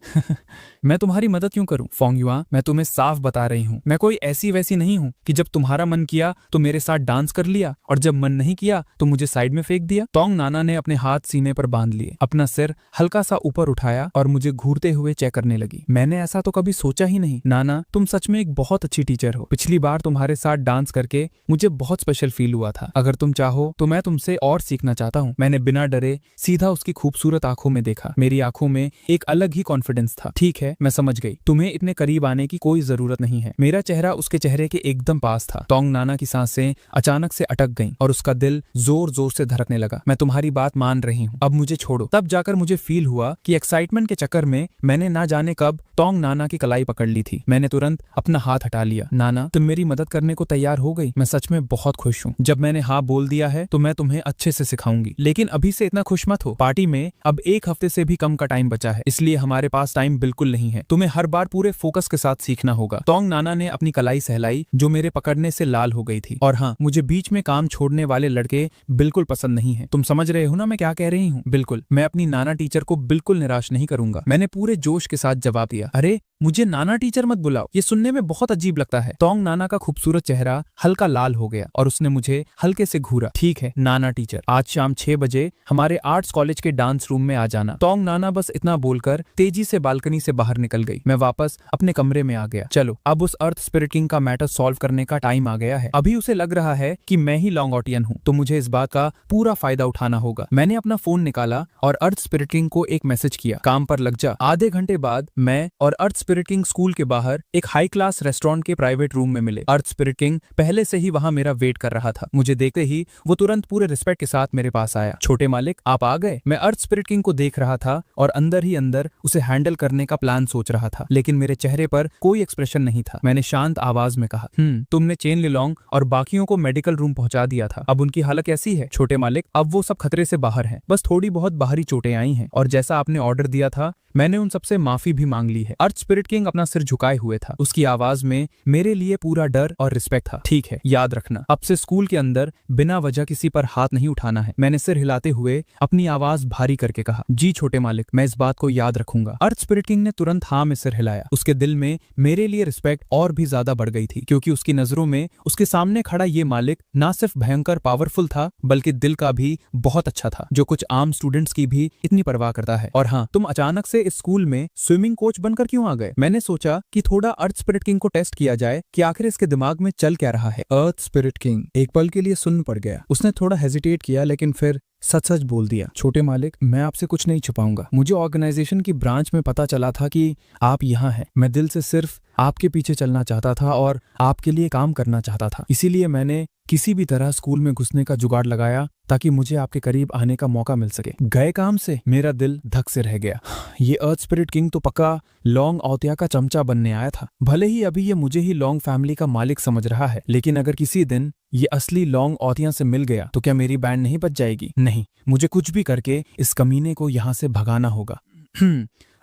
मैं तुम्हारी मदद क्यों करूं? फोंग युआ, मैं तुम्हें साफ बता रही हूँ, मैं कोई ऐसी वैसी नहीं हूँ कि जब तुम्हारा मन किया तो मेरे साथ डांस कर लिया और जब मन नहीं किया तो मुझे साइड में फेंक दिया। तोंग नाना ने अपने हाथ सीने पर बांध लिए, अपना सिर हल्का सा ऊपर उठाया और मुझे घूरते हुए चेक करने लगी। मैंने ऐसा तो कभी सोचा ही नहीं। नाना, तुम सच में एक बहुत अच्छी टीचर हो। पिछली बार तुम्हारे साथ डांस करके मुझे बहुत स्पेशल फील हुआ था। अगर तुम चाहो तो मैं तुमसे और सीखना चाहता हूँ। मैंने बिना डरे सीधा उसकी खूबसूरत आंखों में देखा। मेरी आंखों में एक अलग ही कॉन्फिडेंस था। ठीक है, मैं समझ गई, तुम्हें इतने करीब आने की कोई जरूरत नहीं है। मेरा चेहरा उसके चेहरे के एकदम पास था। तोंग नाना की सांसें अचानक से अटक गईं और उसका दिल जोर जोर से धड़कने लगा। मैं तुम्हारी बात मान रही हूँ, अब मुझे छोड़ो। तब जाकर मुझे फील हुआ कि एक्साइटमेंट के चक्कर में मैंने ना जाने कब तोंग नाना की कलाई पकड़ ली थी। मैंने तुरंत अपना हाथ हटा लिया। नाना, तुम मेरी मदद करने को तैयार हो गई। मैं सच में बहुत खुश हूँ। जब मैंने हाँ बोल दिया है तो मैं तुम्हें अच्छे से सिखाऊंगी, लेकिन अभी से इतना खुश मत हो। पार्टी में अब 1 हफ्ते से भी कम का टाइम बचा है, इसलिए हमारे पास टाइम बिल्कुल नहीं है। तुम्हें हर बार पूरे फोकस के साथ सीखना होगा। तोंग नाना ने अपनी कलाई सहलाई जो मेरे पकड़ने से लाल हो गई थी। और हाँ, मुझे बीच में काम छोड़ने वाले लड़के बिल्कुल पसंद नहीं है। तुम समझ रहे हो ना मैं क्या कह रही हूँ? बिल्कुल, मैं अपनी नाना टीचर को बिल्कुल निराश नहीं करूंगा। मैंने पूरे जोश के साथ जवाब दिया। अरे, मुझे नाना टीचर मत बुलाओ, ये सुनने में बहुत अजीब लगता है। तोंग नाना का खूबसूरत चेहरा हल्का लाल हो गया और उसने मुझे हल्के से घूरा। ठीक है नाना टीचर, आज शाम 6 बजे हमारे आर्ट्स कॉलेज के डांस रूम में आ जाना। तोंग नाना बस इतना बोलकर तेजी से बालकनी से बाहर निकल गई। मैं वापस अपने कमरे में आ गया। चलो, अब उस अर्थ स्पिरिट किंग का मैटर सॉल्व करने का टाइम आ गया है। अभी उसे लग रहा है कि मैं ही लॉन्गॉटियन हूँ, तो मुझे इस बात का पूरा फायदा उठाना होगा। मैंने अपना फोन निकाला और अर्थ स्पिरिट किंग को एक मैसेज किया, काम पर लग जा। आधे घंटे बाद मैं और अर्थ स्पिरिट किंग स्कूल के बाहर एक हाई क्लास रेस्टोरेंट के प्राइवेट रूम में मिले। अर्थ स्पिरिट किंग पहले से ही वहां मेरा वेट कर रहा था। मुझे देखते ही वो तुरंत पूरे रिस्पेक्ट के साथ मेरे पास आया। छोटे मालिक, आप आ गए। मैं अर्थ स्पिरिट किंग को देख रहा था और अंदर ही अंदर उसे हैंडल करने का प्लान सोच रहा था, लेकिन मेरे चेहरे पर कोई एक्सप्रेशन नहीं था। मैंने शांत आवाज में कहा, तुमने चेन लिलोंग और बाकियों को मेडिकल रूम पहुंचा दिया था, अब उनकी हालत कैसी है? छोटे मालिक, अब वो सब खतरे से बाहर हैं, बस थोड़ी बहुत बाहरी चोटें आई हैं और जैसा आपने ऑर्डर दिया था मैंने उन सबसे माफी भी मांग ली है। अर्थ स्पिरिट स्पिरिट किंग अपना सिर झुकाए हुए था। उसकी आवाज में मेरे लिए पूरा डर और रिस्पेक्ट था। ठीक है, याद रखना, अब से स्कूल के अंदर बिना वजह किसी पर हाथ नहीं उठाना है। मैंने सिर हिलाते हुए अपनी आवाज भारी करके कहा। जी छोटे मालिक, मैं इस बात को याद रखूंगा। अर्थ स्पिरिट किंग ने तुरंत हाँ में सिर हिलाया। उसके दिल में मेरे लिए रिस्पेक्ट और भी ज्यादा बढ़ गई थी, क्योंकि उसकी नजरों में उसके सामने खड़ा ये मालिक ना सिर्फ भयंकर पावरफुल था, बल्कि दिल का भी बहुत अच्छा था, जो कुछ आम स्टूडेंट्स की भी इतनी परवाह करता है। और हाँ, तुम अचानक से इस स्कूल में स्विमिंग कोच बनकर क्यों आ गए? मैंने सोचा कि थोड़ा अर्थ स्पिरिट किंग को टेस्ट किया जाए कि आखिर इसके दिमाग में चल क्या रहा है। अर्थ स्पिरिट किंग एक पल के लिए सुन्न पड़ गया। उसने थोड़ा हेजिटेट किया, लेकिन फिर सच सच बोल दिया। छोटे मालिक, मैं आपसे कुछ नहीं छुपाऊंगा। मुझे ऑर्गेनाइजेशन की ब्रांच में पता चला था कि आप यहाँ हैं। मैं दिल से सिर्फ आपके पीछे चलना चाहता था और आपके लिए काम करना चाहता था। इसीलिए मैंने किसी भी तरह स्कूल में घुसने का जुगाड़ लगाया ताकि मुझे आपके करीब आने का मौका मिल सके। गए काम से मेरा दिल धक से रह गया। ये अर्थ स्पिरिट किंग तो पक्का लॉन्ग औतिया का चमचा बनने आया था। भले ही अभी ये मुझे ही लॉन्ग फैमिली का मालिक समझ रहा है, लेकिन अगर किसी दिन ये असली लॉन्ग औतिया से मिल गया तो क्या मेरी बैंड नहीं बच जाएगी? नहीं, मुझे कुछ भी करके इस कमीने को यहाँ से भगाना होगा।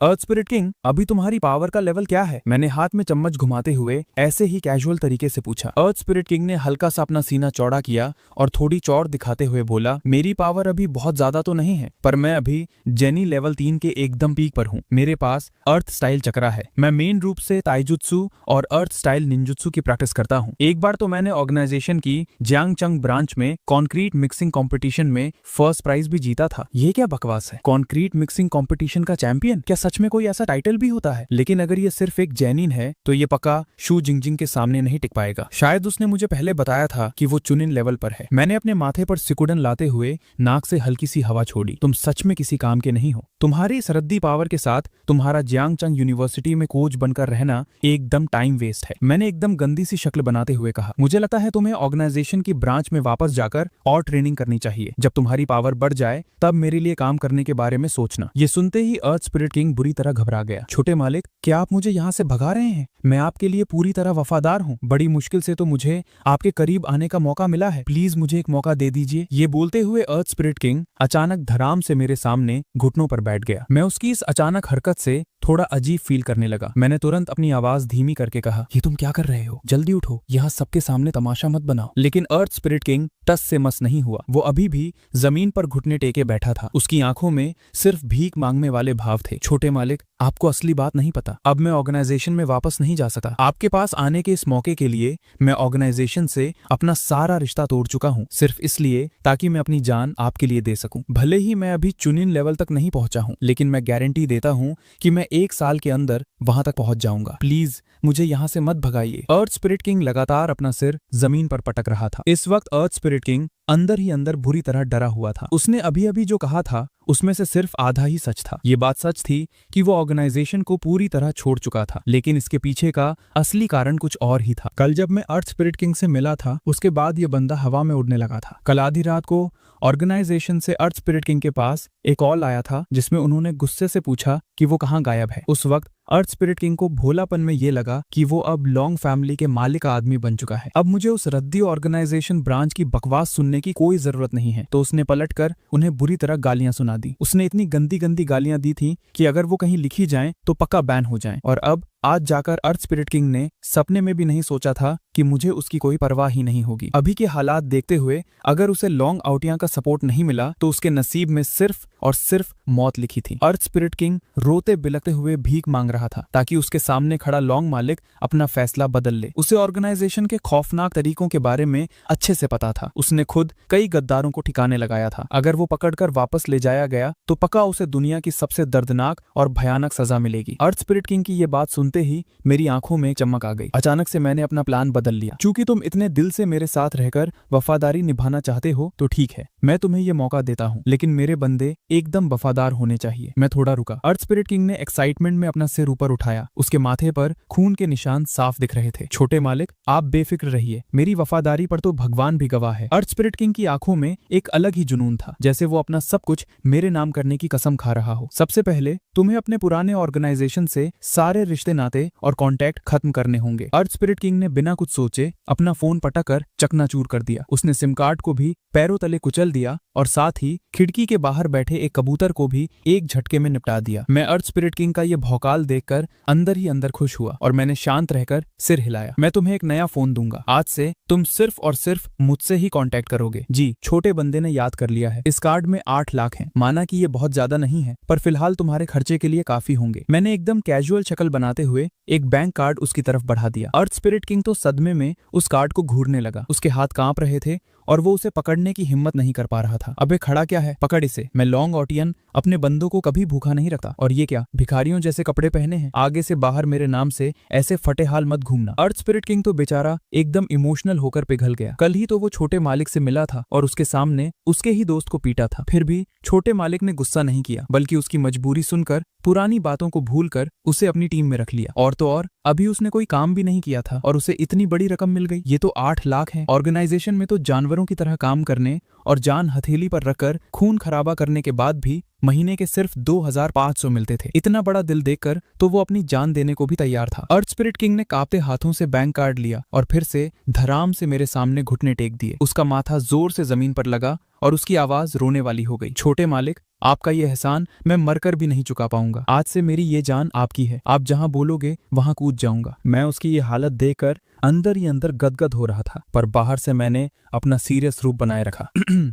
अर्थ स्पिरिट किंग, अभी तुम्हारी पावर का लेवल क्या है? मैंने हाथ में चम्मच घुमाते हुए ऐसे ही कैजुअल तरीके से पूछा। अर्थ स्पिरिट किंग ने हल्का सा अपना सीना चौड़ा किया और थोड़ी चौड़ दिखाते हुए बोला, मेरी पावर अभी बहुत ज्यादा तो नहीं है, पर मैं अभी जेनी लेवल 3 के एकदम पीक पर हूँ। मेरे पास अर्थ स्टाइल चक्रा है। मैं मेन रूप से ताइजुत्सु और अर्थ स्टाइल निंजुत्सु की प्रैक्टिस करता हूँ। एक बार तो मैंने ऑर्गेनाइजेशन की जियांगचंग ब्रांच में कॉन्क्रीट मिक्सिंग कॉम्पिटिशन में फर्स्ट प्राइज भी जीता था। ये क्या बकवास है? कॉन्क्रीट मिक्सिंग कॉम्पिटिशन का चैंपियन? क्या सच में कोई ऐसा टाइटल भी होता है? लेकिन अगर ये सिर्फ एक जैनिन है तो ये पक्का शू जिंगजिंग के सामने नहीं टिक पाएगा। शायद उसने मुझे पहले बताया था कि वो चुनिन लेवल पर है। मैंने अपने माथे पर सिकुड़न लाते हुए नाक से हल्की सी हवा छोड़ी। तुम सच में किसी काम के नहीं हो। तुम्हारी सरहदी पावर के साथ तुम्हारा जियांगचंग यूनिवर्सिटी में कोच बनकर रहना एकदम टाइम वेस्ट है। मैंने एकदम गंदी सी शक्ल बनाते हुए कहा। मुझे लगता है तुम्हें ऑर्गेनाइजेशन की ब्रांच में वापस जाकर और ट्रेनिंग करनी चाहिए। जब तुम्हारी पावर बढ़ जाए तब मेरे लिए काम करने के बारे में सोचना। ये सुनते ही अर्थ स्पिरिट किंग बुरी तरह घबरा गया। छोटे मालिक, क्या आप मुझे यहाँ से भगा रहे हैं? मैं आपके लिए पूरी तरह वफादार हूँ। बड़ी मुश्किल से तो मुझे आपके करीब आने का मौका मिला है। प्लीज मुझे एक मौका दे दीजिए। ये बोलते हुए अर्थ स्पिरिट किंग अचानक धराम से मेरे सामने घुटनों पर बैठ गया। मैं उसकी इस अचानक हरकत से थोड़ा अजीब फील करने लगा। मैंने तुरंत अपनी आवाज धीमी करके कहा, ये तुम क्या कर रहे हो? जल्दी उठो, यहाँ सबके सामने तमाशा मत बनाओ। लेकिन अर्थ स्पिरिट किंग टस से मस नहीं हुआ। वो अभी भी जमीन पर घुटने टेके बैठा था। उसकी आंखों में सिर्फ भीख मांगने वाले भाव थे। छोटे मालिक, आपको असली बात नहीं पता। अब मैं ऑर्गेनाइजेशन में वापस नहीं जा सकता। आपके पास आने के इस मौके के लिए मैं ऑर्गेनाइजेशन से अपना सारा रिश्ता तोड़ चुका हूँ, सिर्फ इसलिए ताकि मैं अपनी जान आपके लिए दे सकूं। भले ही मैं अभी चुनिन लेवल तक नहीं पहुंचा हूँ, लेकिन मैं गारंटी देता हूँ कि मैं 1 साल के अंदर वहां तक पहुंच जाऊंगा। प्लीज मुझे यहाँ से मत भगाइए। अर्थ स्पिरिट किंग लगातार अपना सिर जमीन पर पटक रहा था। इस वक्त अर्थ स्पिरिट किंग अंदर ही अंदर बुरी तरह डरा हुआ था। उसने अभी अभी जो कहा था उसमें से सिर्फ आधा ही सच था। ये बात सच थी कि वो ऑर्गेनाइजेशन को पूरी तरह छोड़ चुका था, लेकिन इसके पीछे का असली कारण कुछ और ही था। कल जब मैं अर्थ स्पिरिट किंग से मिला था, उसके बाद ये बंदा हवा में उड़ने लगा था। कल आधी रात को ऑर्गेनाइजेशन से अर्थ स्पिरिट किंग के पास एक कॉल आया था, जिसमें उन्होंने गुस्से से पूछा कि वो कहाँ गायब है। उस वक्त अर्थ स्पिरिट किंग को भोलापन में ये लगा कि वो अब लॉन्ग फैमिली के मालिक का आदमी बन चुका है। अब मुझे उस रद्दी ऑर्गेनाइजेशन ब्रांच की बकवास सुनने की कोई जरूरत नहीं है। तो उसने पलटकर उन्हें बुरी तरह गालियां सुना दी। उसने इतनी गंदी गंदी गालियां दी थी कि अगर वो कहीं लिखी जाएं तो पक्का बैन हो जाएं। और अब आज जाकर अर्थ स्पिरिट किंग ने सपने में भी नहीं सोचा था कि मुझे उसकी कोई परवाह ही नहीं होगी। अभी के हालात देखते हुए अगर उसे लॉन्ग आउटियां का सपोर्ट नहीं मिला तो उसके नसीब में सिर्फ और सिर्फ मौत लिखी थी। अर्थ स्पिरिट किंग रोते बिलखते हुए भीख मांग रहा था ताकि उसके सामने खड़ा लॉन्ग मालिक अपना फैसला बदल ले। उसे ऑर्गेनाइजेशन के खौफनाक तरीकों के बारे में अच्छे से पता था। उसने खुद कई गद्दारों को ठिकाने लगाया था। अगर वो पकड़कर वापस ले जाया गया तो पक्का उसे दुनिया की सबसे दर्दनाक और भयानक सजा मिलेगी। अर्थ स्पिरिट किंग की ये बात सुनते ही मेरी आंखों में चमक आ गई। अचानक से मैंने अपना प्लान बदल लिया। चूंकि तुम इतने दिल से मेरे साथ रहकर वफादारी निभाना चाहते हो तो ठीक है, मैं तुम्हें ये मौका देता हूँ, लेकिन मेरे बंदे एकदम वफादार होने चाहिए। मैं थोड़ा रुका। अर्थ स्पिरिट किंग ने एक्साइटमेंट में अपना सिर ऊपर उठाया। उसके माथे पर खून के निशान साफ दिख रहे थे। छोटे मालिक, आप बेफिक्र रहिए, मेरी वफादारी पर तो भगवान भी गवाह है। अर्थ स्पिरिट किंग की आंखों में एक अलग ही जुनून था, जैसे वो अपना सब कुछ मेरे नाम करने की कसम खा रहा हो। सबसे पहले तुम्हें अपने पुराने ऑर्गेनाइजेशन से सारे रिश्ते नाते और कॉन्टैक्ट खत्म करने होंगे। अर्थ स्पिरिट किंग ने बिना कुछ सोचे अपना फोन पटाकर चकनाचूर कर दिया। उसने सिम कार्ड को भी पैरों तले कुचल दिया और साथ ही खिड़की के बाहर बैठे एक कबूतर को भी एक झटके में निपटा दिया। मैं अर्थ स्पिरिट किंग का ये भौकाल देखकर अंदर ही अंदर खुश हुआ और मैंने शांत रहकर सिर हिलाया। मैं तुम्हें एक नया फोन दूंगा, आज से तुम सिर्फ और सिर्फ मुझसे ही कांटेक्ट करोगे। जी, छोटे बंदे ने याद कर लिया है। इस कार्ड में 8 लाख हैं। माना कि ये बहुत ज्यादा नहीं है, पर फिलहाल तुम्हारे खर्चे के लिए काफी होंगे। मैंने एकदम कैजुअल शक्ल बनाते हुए एक बैंक कार्ड उसकी तरफ बढ़ा दिया। अर्थ स्पिरिट किंग तो सदमे में उस कार्ड को घूरने लगा। उसके हाथ कांप रहे थे और वो उसे पकड़ने की हिम्मत नहीं कर पा रहा था। अबे खड़ा क्या है, पकड़ इसे। मैं लॉन्ग ऑटियन अपने बंदों को कभी भूखा नहीं रखता। और ये क्या, भिखारियों जैसे कपड़े पहने हैं? आगे से बाहर मेरे नाम से ऐसे फटे हाल मत घूमना। अर्थ स्पिरिट किंग तो बेचारा एकदम इमोशनल होकर पिघल गया। कल ही तो वो छोटे मालिक से मिला था और उसके सामने उसके ही दोस्त को पीटा था। फिर भी छोटे मालिक ने गुस्सा नहीं किया, बल्कि उसकी मजबूरी सुनकर पुरानी बातों को भूलकर उसे अपनी टीम में रख लिया। और तो और अभी उसने कोई काम भी नहीं किया था और उसे इतनी बड़ी रकम मिल गई। ये तो 8 लाख है। ऑर्गेनाइजेशन में तो जानवरों की तरह काम करने और जान हथेली पर रखकर खून खराबा करने के बाद भी महीने के सिर्फ 2500 मिलते थे। इतना बड़ा दिल देखकर तो वो अपनी जान देने को भी तैयार था। अर्थ स्पिरिट किंग ने कांपते हाथों से बैंक कार्ड लिया और फिर से धराम से मेरे सामने घुटने टेक दिए। उसका माथा जोर से जमीन पर लगा और उसकी आवाज रोने वाली हो गई। छोटे मालिक, आपका ये एहसान मैं मरकर भी नहीं चुका पाऊंगा। आज से मेरी ये जान आपकी है। आप जहां बोलोगे वहां कूद जाऊंगा। मैं उसकी ये हालत देखकर अंदर ही अंदर गदगद हो रहा था, पर बाहर से मैंने अपना सीरियस रूप बनाए रखा।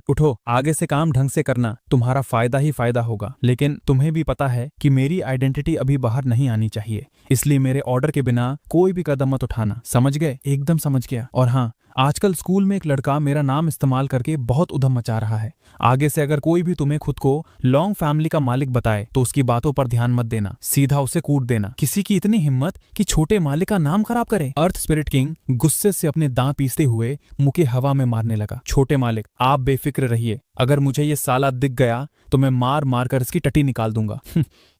उठो, आगे से काम ढंग से करना, तुम्हारा फायदा ही फायदा होगा। लेकिन तुम्हें भी पता है कि मेरी आइडेंटिटी अभी बाहर नहीं आनी चाहिए, इसलिए मेरे ऑर्डर के बिना कोई भी कदम मत उठाना। समझ गए? एकदम समझ गया। और हाँ, आजकल स्कूल में एक लड़का मेरा नाम इस्तेमाल करके बहुत उधम मचा रहा है। आगे से अगर कोई भी तुम्हें खुद को लॉन्ग फैमिली का मालिक बताए तो उसकी बातों पर ध्यान मत देना, सीधा उसे कूट देना। किसी की इतनी हिम्मत कि छोटे मालिक का नाम खराब करे। अर्थ स्पिरिट किंग गुस्से से अपने दांत पीसते हुए मुके हवा में मारने लगा। छोटे मालिक, आप बेफिक्र रहिए। अगर मुझे ये साला दिख गया तो मैं मार मार कर इसकी टट्टी निकाल दूंगा।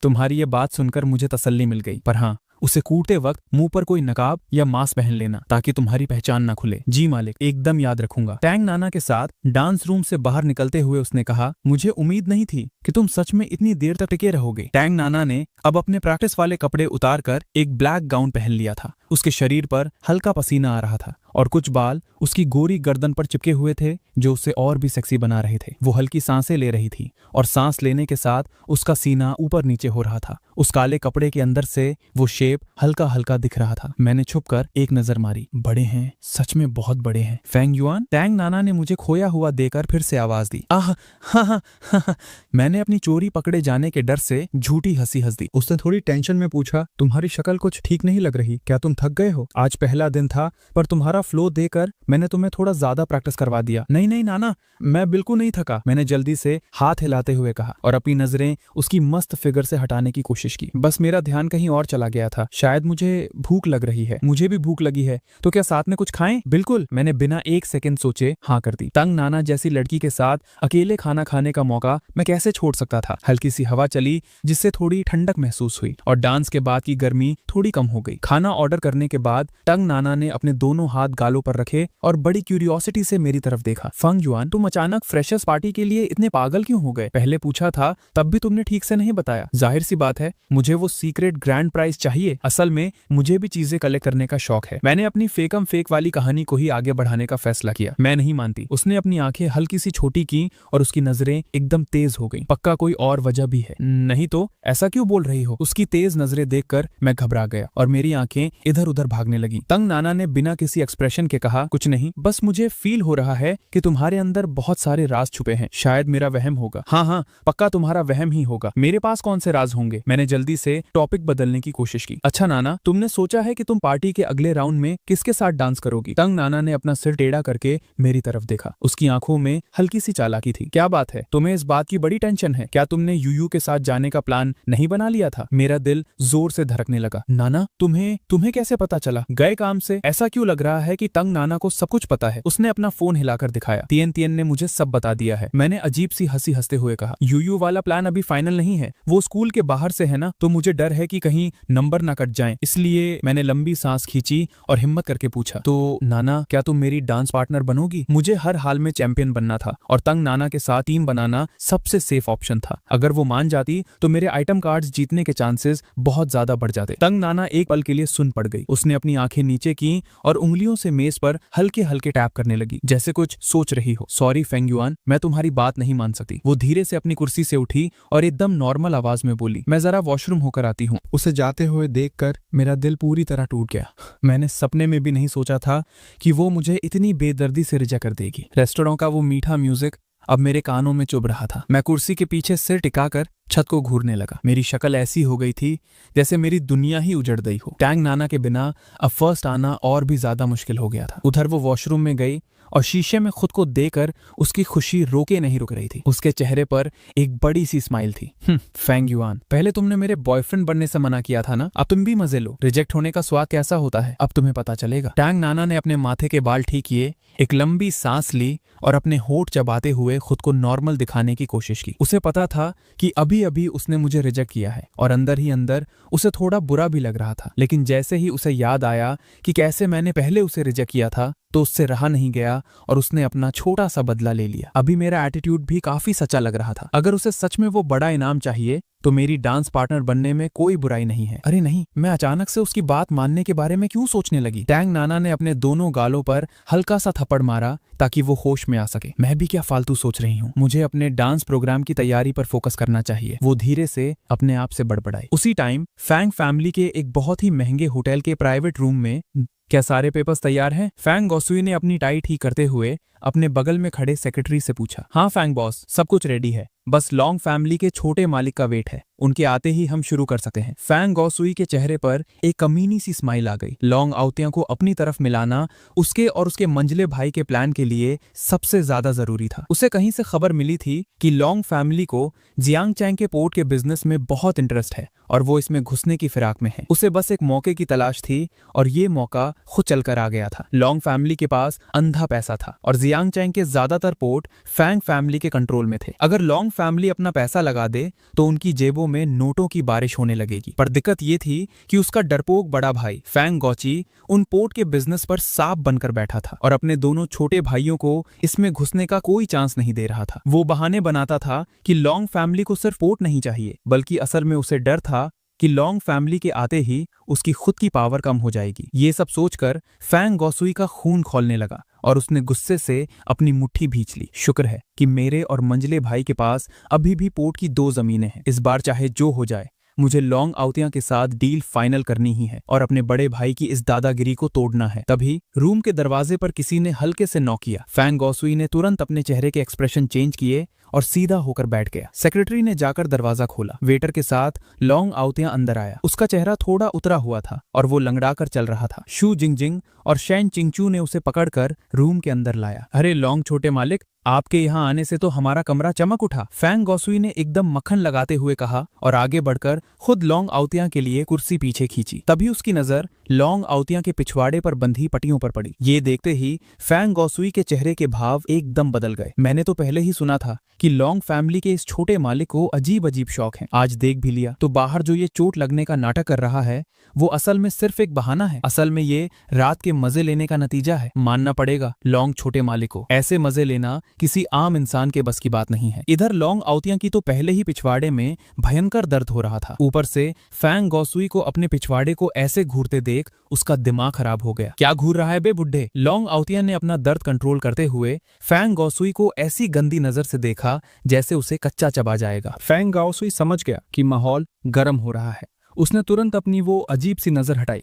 तुम्हारी ये बात सुनकर मुझे तसल्ली मिल गई, पर हाँ, उसे कूटते वक्त मुंह पर कोई नकाब या मास्क पहन लेना ताकि तुम्हारी पहचान ना खुले। जी मालिक, एकदम याद रखूंगा। टैंग नाना के साथ डांस रूम से बाहर निकलते हुए उसने कहा, मुझे उम्मीद नहीं थी कि तुम सच में इतनी देर तक टिके रहोगे। टैंग नाना ने अब अपने प्रैक्टिस वाले कपड़े उतारकर एक ब्लैक गाउन पहन लिया था। उसके शरीर पर हल्का पसीना आ रहा था और कुछ बाल उसकी गोरी गर्दन पर चिपके हुए थे जो उसे और भी सेक्सी बना रहे थे। वो हल्की सांसें ले रही थी और सांस लेने के साथ उसका सीना ऊपर नीचे हो रहा था। उस काले कपड़े के अंदर से वो शेप हल्का हल्का दिख रहा था। मैंने छुपकर एक नजर मारी। बड़े हैं, सच में बहुत बड़े हैं। फेंग युआन, टैंग नाना ने मुझे खोया हुआ देकर फिर से आवाज दी। आह, हाँ हाँ हाँ। मैंने अपनी चोरी पकड़े जाने के डर से झूठी हंसी हंस दी। उसने थोड़ी टेंशन में पूछा, तुम्हारी शक्ल कुछ ठीक नहीं लग रही, क्या तुम थक गए हो? आज पहला दिन था, पर तुम्हारा फ्लो देकर मैंने तुम्हें थोड़ा ज्यादा प्रैक्टिस करवा दिया। नहीं नहीं नाना, मैं बिल्कुल नहीं थका, मैंने जल्दी से हाथ हिलाते हुए कहा और अपनी नजरें उसकी मस्त फिगर से हटाने की कोशिश की। बस मेरा ध्यान कहीं और चला गया था। शायद मुझे भूख लग रही है। मुझे भी भूख लगी है, तो क्या साथ में कुछ खाएं? बिल्कुल, मैंने बिना एक सेकंड सोचे हाँ कर दी। तंग नाना जैसी लड़की के साथ अकेले खाना खाने का मौका मैं कैसे छोड़ सकता था। हल्की सी हवा चली जिससे थोड़ी ठंडक महसूस हुई और डांस के बाद की गर्मी थोड़ी कम हो गई। खाना ऑर्डर करने के बाद टंग नाना ने अपने दोनों हाथ गालों पर रखे और बड़ी क्यूरियोसिटी से मेरी तरफ देखा। फंग युआन, तुम अचानक फ्रेशर्स पार्टी के लिए इतने पागल क्यों हो गए? पहले पूछा था तब भी तुमने ठीक से नहीं बताया। जाहिर सी बात है, मुझे वो सीक्रेट ग्रैंड प्राइज चाहिए। असल में मुझे भी चीजें कलेक्ट करने का शौक है। मैंने अपनी फेकम फेक वाली कहानी को ही आगे बढ़ाने का फैसला किया। मैं नहीं मानती। उसने अपनी आंखें हल्की सी छोटी की और उसकी नजरें एकदम तेज हो गईं। पक्का कोई और वजह भी है? नहीं तो ऐसा क्यों बोल रही हो? उसकी तेज नजरें देखकर मैं घबरा गया और मेरी आंखें इधर उधर भागने लगी। तंग नाना ने बिना किसी एक्सप्रेशन के कहा, कुछ नहीं, बस मुझे फील हो रहा है कि तुम्हारे अंदर बहुत सारे राज छुपे हैं। शायद मेरा वहम होगा। हाँ हाँ, पक्का तुम्हारा वहम ही होगा। मेरे पास कौन से राज होंगे? मैंने जल्दी से टॉपिक बदलने की कोशिश की। अच्छा नाना, तुमने सोचा है कि तुम पार्टी के अगले राउंड में किसके साथ डांस करोगी? तंग नाना ने अपना सिर टेढ़ा करके मेरी तरफ देखा। उसकी आंखों में हल्की सी चालाकी थी। क्या बात है, तुम्हें इस बात की बड़ी टेंशन है? क्या तुमने यूयू के साथ जाने का प्लान नहीं बना लिया था? मेरा दिल जोर से धड़कने लगा। नाना, तुम्हें कैसे पता चला? गए काम से ऐसा क्यों लग रहा है कि तंग नाना को सब कुछ पता है। उसने अपना फोन हिलाकर दिखाया। तियन तियन ने मुझे सब बता दिया है। मैंने अजीब सी हंसी हंसते हुए कहा, यूयू वाला प्लान अभी फाइनल नहीं है। वो स्कूल के बाहर से है ना, तो मुझे डर है कि कहीं नंबर ना कट जाएं। इसलिए मैंने लंबी सांस खींची और हिम्मत करके पूछा, तो नाना, क्या तुम मेरी डांस पार्टनर बनोगी? मुझे हर हाल में चैंपियन बनना था और तंग नाना के साथ टीम बनाना सबसे सेफ ऑप्शन था। अगर वो मान जाती तो मेरे आइटम कार्ड्स जीतने के चांसेस बहुत ज्यादा बढ़ जाते। तंग नाना एक पल के लिए सुन पड़ गई। उसने अपनी आंखें नीचे की और उंगलियों से मेज पर हल्के हल्के टैप करने लगी, जैसे कुछ सोच रही हो। सॉरी फेंग युआन, मैं तुम्हारी बात नहीं मान सकती। वो धीरे से अपनी कुर्सी से उठी और एकदम नॉर्मल आवाज में बोली, मैं जरा वॉशरूम होकर आती हूँ। उसे जाते हुए देखकर मेरा दिल पूरी तरह टूट गया। मैंने सपने में भी नहीं सोचा था कि वो मुझे इतनी बेदर्दी से रिजेक्ट कर देगी। रेस्टोरेंट का वो मीठा म्यूजिक अब मेरे कानों में चुभ रहा था। मैं कुर्सी के पीछे सिर टिकाकर छत को घूरने लगा। मेरी शक्ल ऐसी हो गई थी जैसे मेरी दुनिया ही उजड़ गई हो। टैंग नाना के बिना अब फर्स्ट आना और भी ज्यादा मुश्किल हो गया था। उधर वो वॉशरूम में गई और शीशे में खुद को देखकर उसकी खुशी रोके नहीं रुक रही थी। उसके चेहरे पर एक बड़ी सी स्माइल थी। फेंग युआन, पहले तुमने मेरे बॉयफ्रेंड बनने से मना किया था ना, अब तुम भी मजे लो। रिजेक्ट होने का स्वाद कैसा होता है अब तुम्हें पता चलेगा। टैंग नाना ने अपने माथे के बाल ठीक किए, एक लंबी सांस ली और अपने होठ चबाते हुए खुद को नॉर्मल दिखाने की कोशिश की। उसे पता था कि अभी अभी उसने मुझे रिजेक्ट किया है और अंदर ही अंदर उसे थोड़ा बुरा भी लग रहा था। लेकिन जैसे ही उसे याद आया कि कैसे मैंने पहले उसे रिजेक्ट किया था तो उससे रहा नहीं गया और उसने अपना छोटा सा बदला ले लिया। अभी मेरा एटीट्यूड भी काफी सच्चा लग रहा था। अगर उसे सच में वो बड़ा इनाम चाहिए तो मेरी डांस पार्टनर बनने में कोई बुराई नहीं है। अरे नहीं, मैं अचानक से उसकी बात मानने के बारे में क्यों सोचने लगी। टैंग नाना ने अपने दोनों गालों पर हल्का सा थप्पड़ मारा ताकि वो होश में आ सके। मैं भी क्या फालतू सोच रही हूँ, मुझे अपने डांस प्रोग्राम की तैयारी पर फोकस करना चाहिए। वो धीरे से अपने आप से बड़बड़ाई। उसी टाइम फैंग फैमिली के एक बहुत ही महंगे होटल के प्राइवेट रूम में, क्या सारे पेपर्स तैयार हैं? फैंग गोसुई ने अपनी टाई ठीक करते हुए अपने बगल में खड़े सेक्रेटरी से पूछा। हाँ फैंग बॉस, सब कुछ रेडी है, बस लॉन्ग फैमिली के छोटे मालिक का वेट है, उनके आते ही हम शुरू कर सकते हैं। फैंग गोसुई के चेहरे पर एक कमीनी सी स्माइल आ गई। लॉन्ग आउतिया को अपनी तरफ मिलाना उसके और उसके मंझले भाई के प्लान के लिए सबसे ज्यादा जरूरी था। उसे कहीं से खबर मिली थी कि लॉन्ग फैमिली को जियांग चैंग के पोर्ट के बिजनेस में बहुत इंटरेस्ट है और वो इसमें घुसने की फिराक में है। उसे बस एक मौके की तलाश थी और ये मौका खुद चलकर आ गया था। लॉन्ग फैमिली के पास अंधा पैसा था और जियांग चैंग के ज्यादातर पोर्ट फैंग फैमिली के कंट्रोल में थे। अगर लॉन्ग फैमिली अपना पैसा लगा दे तो उनकी जेबों में नोटों की बारिश होने लगेगी। पर दिक्कत ये थी कि उसका डरपोक बड़ा भाई फैंग गौची उन पोर्ट के बिजनेस पर सांप बनकर बैठा था और अपने दोनों छोटे भाइयों को इसमें घुसने का कोई चांस नहीं दे रहा था। वो बहाने बनाता था कि लॉन्ग फैमिली को सिर्फ पोर्ट नहीं चाहिए, बल्कि असल में उसे डर था कि लॉन्ग फैमिली के आते ही उसकी खुद की पावर कम हो जाएगी। ये सब सोचकर फैंग गोसुई का खून खौलने लगा और उसने गुस्से से अपनी मुट्ठी भींच ली। शुक्र है कि मेरे और मंजले भाई के पास अभी भी पोर्ट की 2 जमीनें हैं। इस बार चाहे जो हो जाए मुझे लॉन्ग आउतिया के साथ डील फाइनल करनी ही है और अपने बड़े भाई की इस दादागिरी को तोड़ना है। तभी रूम के दरवाजे पर किसी ने हल्के से नॉक किया। फैंग गोसुई ने तुरंत अपने चेहरे के एक्सप्रेशन चेंज किए और सीधा होकर बैठ गया। सेक्रेटरी ने जाकर दरवाजा खोला। वेटर के साथ लॉन्ग आउतिया अंदर आया। उसका चेहरा थोड़ा उतरा हुआ था और वो लंगड़ा कर चल रहा था। शू जिंगजिंग और शैन चिंगचू ने उसे पकड़कर रूम के अंदर लाया। अरे लॉन्ग छोटे मालिक, आपके यहाँ आने से तो हमारा कमरा चमक उठा, फैंग गोसुई ने एकदम मक्खन लगाते हुए कहा और आगे बढ़कर खुद लॉन्ग आउतिया के लिए कुर्सी पीछे खींची। तभी उसकी नजर लॉन्ग आउतिया के पिछवाड़े पर बंधी पट्टियों पर पड़ी। ये देखते ही फैंग गोसुई के चेहरे के भाव एकदम बदल गए। मैंने तो पहले ही सुना था कि लॉन्ग फैमिली के इस छोटे मालिक को अजीब अजीब शौक हैं। आज देख भी लिया तो बाहर जो ये चोट लगने का नाटक कर रहा है वो असल में सिर्फ एक बहाना है। असल में ये रात के मजे लेने का नतीजा है। मानना पड़ेगा लॉन्ग छोटे मालिक को, ऐसे मजे लेना किसी आम इंसान के बस की बात नहीं है। इधर लॉन्ग आउतिया की तो पहले ही पिछवाड़े में भयंकर दर्द हो रहा था। ऊपर से फैंग गोसुई को अपने पिछवाड़े को ऐसे घूरते देख उसका दिमाग खराब हो गया। क्या घूर रहा है बे बुड्ढे? लॉन्ग आउतिया ने अपना दर्द कंट्रोल करते हुए फैंग गोसुई को ऐसी गंदी नजर से देखा जैसे उसे कच्चा चबा जाएगा। फैंग गोसुई समझ गया कि माहौल गर्म हो रहा है। उसने तुरंत अपनी वो अजीब सी नजर हटाई,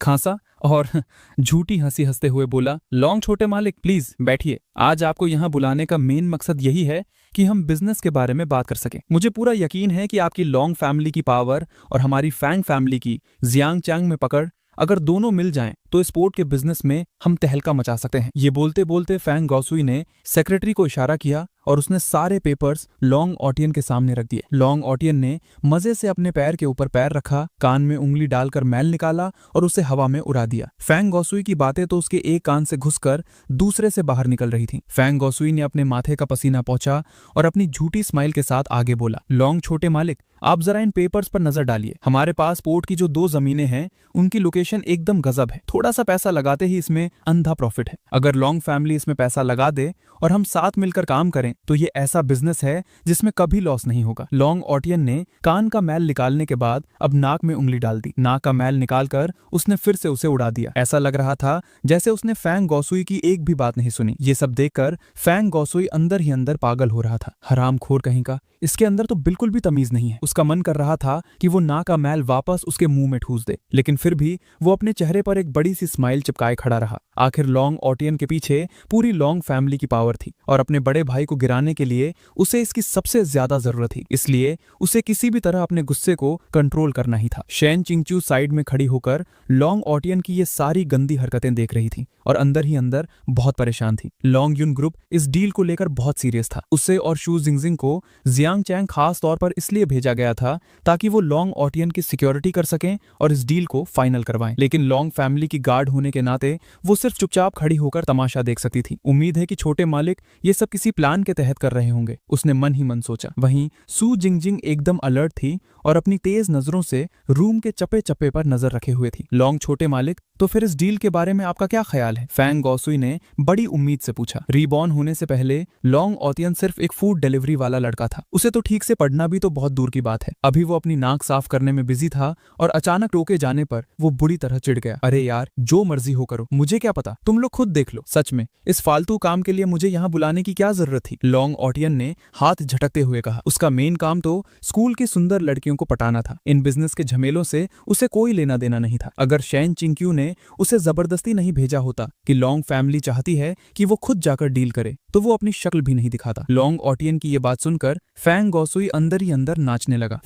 खांसा और झूठी हंसी हंसते हुए बोला, लॉन्ग छोटे मालिक प्लीज बैठिए। आज आपको यहाँ बुलाने का मेन मकसद यही है कि हम बिजनेस के बारे में बात कर सकें। मुझे पूरा यकीन है कि आपकी लॉन्ग फैमिली की पावर और हमारी फैंग फैमिली की जियांग चैंग में पकड़ अगर दोनों मिल जाएं तो स्पोर्ट के बिजनेस में हम तहलका मचा सकते हैं। ये बोलते बोलते फैंग गोसुई ने सेक्रेटरी को इशारा किया और उसने सारे पेपर्स लॉन्ग ऑटियन के सामने रख दिए। लॉन्ग ऑटियन ने मजे से अपने पैर के ऊपर पैर रखा, कान में उंगली डालकर मैल निकाला और उसे हवा में उड़ा दिया। फैंग गोसुई की बातें तो उसके एक कान से घुसकर दूसरे से बाहर निकल रही थीं। फैंग गोसुई ने अपने माथे का पसीना पोंछा और अपनी झूठी स्माइल के साथ आगे बोला, लॉन्ग छोटे मालिक आप जरा इन पेपर्स पर नजर डालिए। हमारे पास पोर्ट की जो 2 जमीनें हैं उनकी लोकेशन एकदम गजब है। थोड़ा सा पैसा लगाते ही इसमें अंधा प्रॉफिट है। अगर लॉन्ग फैमिली इसमें पैसा लगा दे और हम साथ मिलकर काम करें करें तो ये ऐसा बिजनेस है जिसमें कभी लॉस नहीं होगा। लॉन्ग ऑटियन ने कान का मैल निकालने के बाद अब नाक में उंगली डाल दी। नाक का मैल निकालकर उसने फिर से उसे उड़ा दिया। ऐसा लग रहा था जैसे उसने फैंग गौसुई की एक भी बात नहीं सुनी। ये सब देखकर फैंग गौसुई अंदर ही अंदर पागल हो रहा था। हरामखोर कहीं का, इसके अंदर तो बिल्कुल भी तमीज नहीं है। उसका मन कर रहा था कि वो नाक का मैल वापस उसके मुंह में ठूस दे, लेकिन फिर भी वो अपने चेहरे पर एक बड़ी सी स्माइल चिपकाए खड़ा रहा। आखिर लॉन्ग ऑटियन के पीछे पूरी लॉन्ग फैमिली की पावर थी और अपने बड़े भाई को गिराने के लिए उसे इसकी सबसे ज्यादा जरूरत थी। इसलिए उसे किसी भी तरह अपने गुस्से को कंट्रोल करना ही था। शेन चिंगचू साइड में खड़ी होकर लॉन्ग ऑटियन की ये सारी गंदी हरकतें देख रही थी और अंदर ही अंदर बहुत परेशान थी। लॉन्ग यून ग्रुप इस डील को लेकर बहुत सीरियस था। उसे और शू जिंगजिंग को जियांग चैंग खास तौर पर इसलिए भेजा गया था ताकि वो लॉन्ग ऑटियन की सिक्योरिटी कर सकें और इस डील को फाइनल करवाएं। लेकिन लॉन्ग फैमिली की गार्ड होने के नाते वो सिर्फ चुपचाप खड़ी होकर तमाशा देख सकती थी। उम्मीद है कि छोटे मालिक ये सब किसी प्लान के तहत कर रहे होंगे, उसने मन ही मन सोचा। वहीं सू जिंगजिंग एकदम अलर्ट थी और अपनी तेज नजरों से रूम के चप्पे चप्पे पर नजर रखे हुए थी। लॉन्ग छोटे मालिक, तो फिर इस डील के बारे में आपका क्या ख्याल है? फैंग गौसुई ने बड़ी उम्मीद से पूछा। रीबॉर्न होने से पहले लॉन्ग ऑटियन सिर्फ एक फूड डिलीवरी वाला लड़का था। उसे तो ठीक से पढ़ना भी तो बहुत दूर की बात है। अभी वो अपनी नाक साफ करने में बिजी था और अचानक टोके जाने पर वो बुरी तरह चिढ़ गया। अरे यार, जो मर्जी हो करो, मुझे क्या पता, तुम लोग खुद देख लो। सच में इस फालतू काम के लिए मुझे यहाँ बुलाने की क्या जरूरत थी? लॉन्ग ऑटियन ने हाथ झटकते हुए कहा। उसका मेन काम तो स्कूल की सुंदर लड़कियों को पटाना था। इन बिजनेस के झमेलों से उसे कोई लेना देना नहीं था। अगर शेन चिंगक्यू ने उसे जबरदस्ती नहीं भेजा होता कि लॉन्ग फैमिली चाहती है कि वो खुद जाकर डील करे, तो वो अपनी शक्ल भी नहीं दिखाता। लॉन्ग ऑटियन की ये बात सुनकर फैंग गौसुई अंदर ही अंदर नाचने लगा।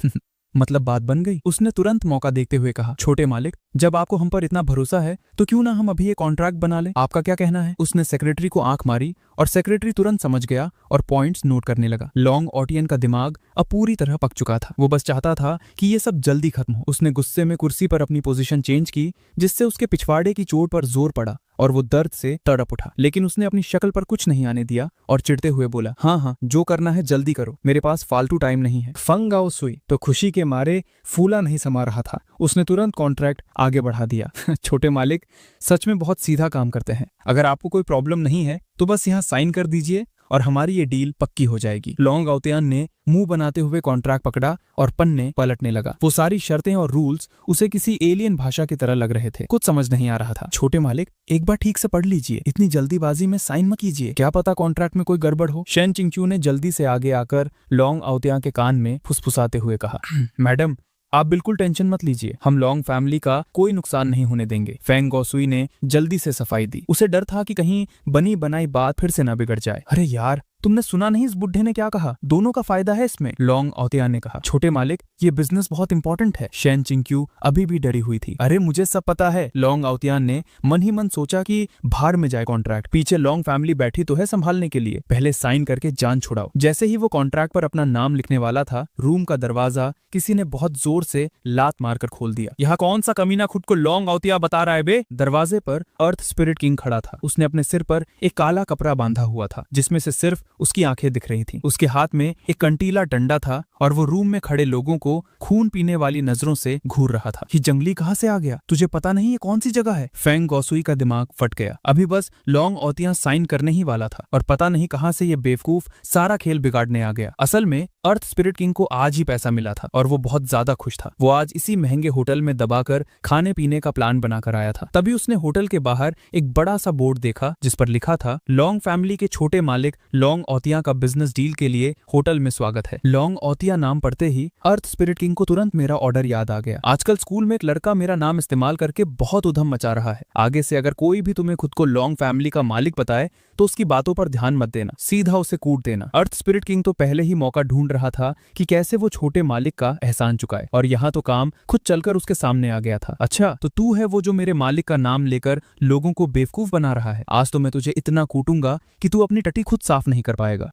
मतलब बात बन गई। उसने तुरंत मौका देखते हुए कहा, छोटे मालिक, जब आपको हम पर इतना भरोसा है तो क्यों ना हम अभी ये कॉन्ट्रैक्ट बना लें? आपका क्या कहना है? उसने सेक्रेटरी को आंख मारी और सेक्रेटरी तुरंत समझ गया और पॉइंट्स नोट करने लगा। लॉन्ग ऑटियन का दिमाग अब पूरी तरह पक चुका था। वो बस चाहता था कि ये सब जल्दी खत्म हो। उसने गुस्से में कुर्सी पर अपनी पोजीशन चेंज की, जिससे उसके पिछवाड़े की चोट पर जोर पड़ा और वो दर्द से तड़प उठा। लेकिन उसने अपनी शक्ल पर कुछ नहीं आने दिया और चिढ़ते हुए बोला, हाँ हाँ, जो करना है जल्दी करो, मेरे पास फालतू टाइम नहीं है। फंग गौसुई तो खुशी के मारे फूला नहीं समा रहा था। उसने तुरंत कॉन्ट्रैक्ट आगे बढ़ा दिया। छोटे मालिक सच में बहुत सीधा काम करते हैं। अगर आपको कोई प्रॉब्लम नहीं है तो बस यहाँ साइन कर दीजिए और हमारी ये डील पक्की हो जाएगी। लॉन्ग ऑटियन ने मुंह बनाते हुए कॉन्ट्रैक्ट पकड़ा और पन्ने पलटने लगा। वो सारी शर्तें और रूल्स उसे किसी एलियन भाषा की तरह लग रहे थे। कुछ समझ नहीं आ रहा था। छोटे मालिक, एक बार ठीक से पढ़ लीजिए, इतनी जल्दीबाजी में साइन मत कीजिए, क्या पता कॉन्ट्रैक्ट में कोई गड़बड़ हो। शेन चिंगचू ने जल्दी से आगे आकर लॉन्ग ऑटियन के कान में फुसफुसाते हुए कहा, मैडम, आप बिल्कुल टेंशन मत लीजिए, हम लॉन्ग फैमिली का कोई नुकसान नहीं होने देंगे। फैंग गौसुई ने जल्दी से सफाई दी। उसे डर था कि कहीं बनी बनाई बात फिर से ना बिगड़ जाए। अरे यार, तुमने सुना नहीं इस बुढ़े ने क्या कहा? दोनों का फायदा है इसमें, लॉन्ग ऑटियन ने कहा। छोटे मालिक, ये बिजनेस बहुत इंपॉर्टेंट है। शेन चिंगक्यू अभी भी डरी हुई थी। अरे मुझे सब पता है, लॉन्ग ऑटियन ने मन ही मन सोचा कि बाहर में जाए कॉन्ट्रैक्ट। पीछे लॉन्ग फैमिली बैठी तो है संभालने के लिए, पहले साइन करके जान छुड़ाओ। जैसे ही वो कॉन्ट्रैक्ट पर अपना नाम लिखने वाला था, रूम का दरवाजा किसी ने बहुत जोर से लात मारकर खोल दिया। यहाँ कौन सा कमीना खुद को लॉन्ग ऑटियन बता रहा है बे? दरवाजे पर अर्थ स्पिरिट किंग खड़ा था। उसने अपने सिर पर एक काला कपड़ा बांधा हुआ था, जिसमें से सिर्फ उसकी आंखें दिख रही थीं। उसके हाथ में एक कंटीला डंडा था और वो रूम में खड़े लोगों को खून पीने वाली नजरों से घूर रहा था। ये जंगली कहाँ से आ गया? तुझे पता नहीं ये कौन सी जगह है? फैंग गौसुई का दिमाग फट गया। अभी बस लॉन्ग ऑटियन साइन करने ही वाला था और पता नहीं कहाँ से ये बेवकूफ सारा खेल बिगाड़ने आ गया। असल में अर्थ स्पिरिट किंग को आज ही पैसा मिला था और वो बहुत ज्यादा खुश था। वो आज इसी महंगे होटल में दबाकर खाने पीने का प्लान बनाकर आया था। तभी उसने होटल के बाहर एक बड़ा सा बोर्ड देखा जिस पर लिखा था, लॉन्ग फैमिली के छोटे मालिक लॉन्ग ऑटियन का बिजनेस डील के लिए होटल में स्वागत है। लॉन्ग ऑटियन नाम पढ़ते ही अर्थ स्पिरिट किंग को तुरंत मेरा ऑर्डर याद आ गया। आजकल स्कूल में एक लड़का मेरा नाम इस्तेमाल करके बहुत उधम मचा रहा है। आगे से अगर कोई भी तुम्हें खुद को लॉन्ग फैमिली का मालिक बताए तो उसकी बातों पर ध्यान मत देना, सीधा उसे कूट देना। अर्थ स्पिरिट किंग तो पहले ही मौका ढूंढ रहा था कि कैसे वो छोटे मालिक का एहसान चुकाए, और यहाँ तो काम खुद चलकर उसके सामने आ गया था। अच्छा, तो तू है वो जो मेरे मालिक का नाम लेकर लोगों को बेवकूफ बना रहा है? आज तो मैं तुझे इतना कूटूंगा कि तू अपनी टट्टी खुद साफ नहीं कर पाएगा।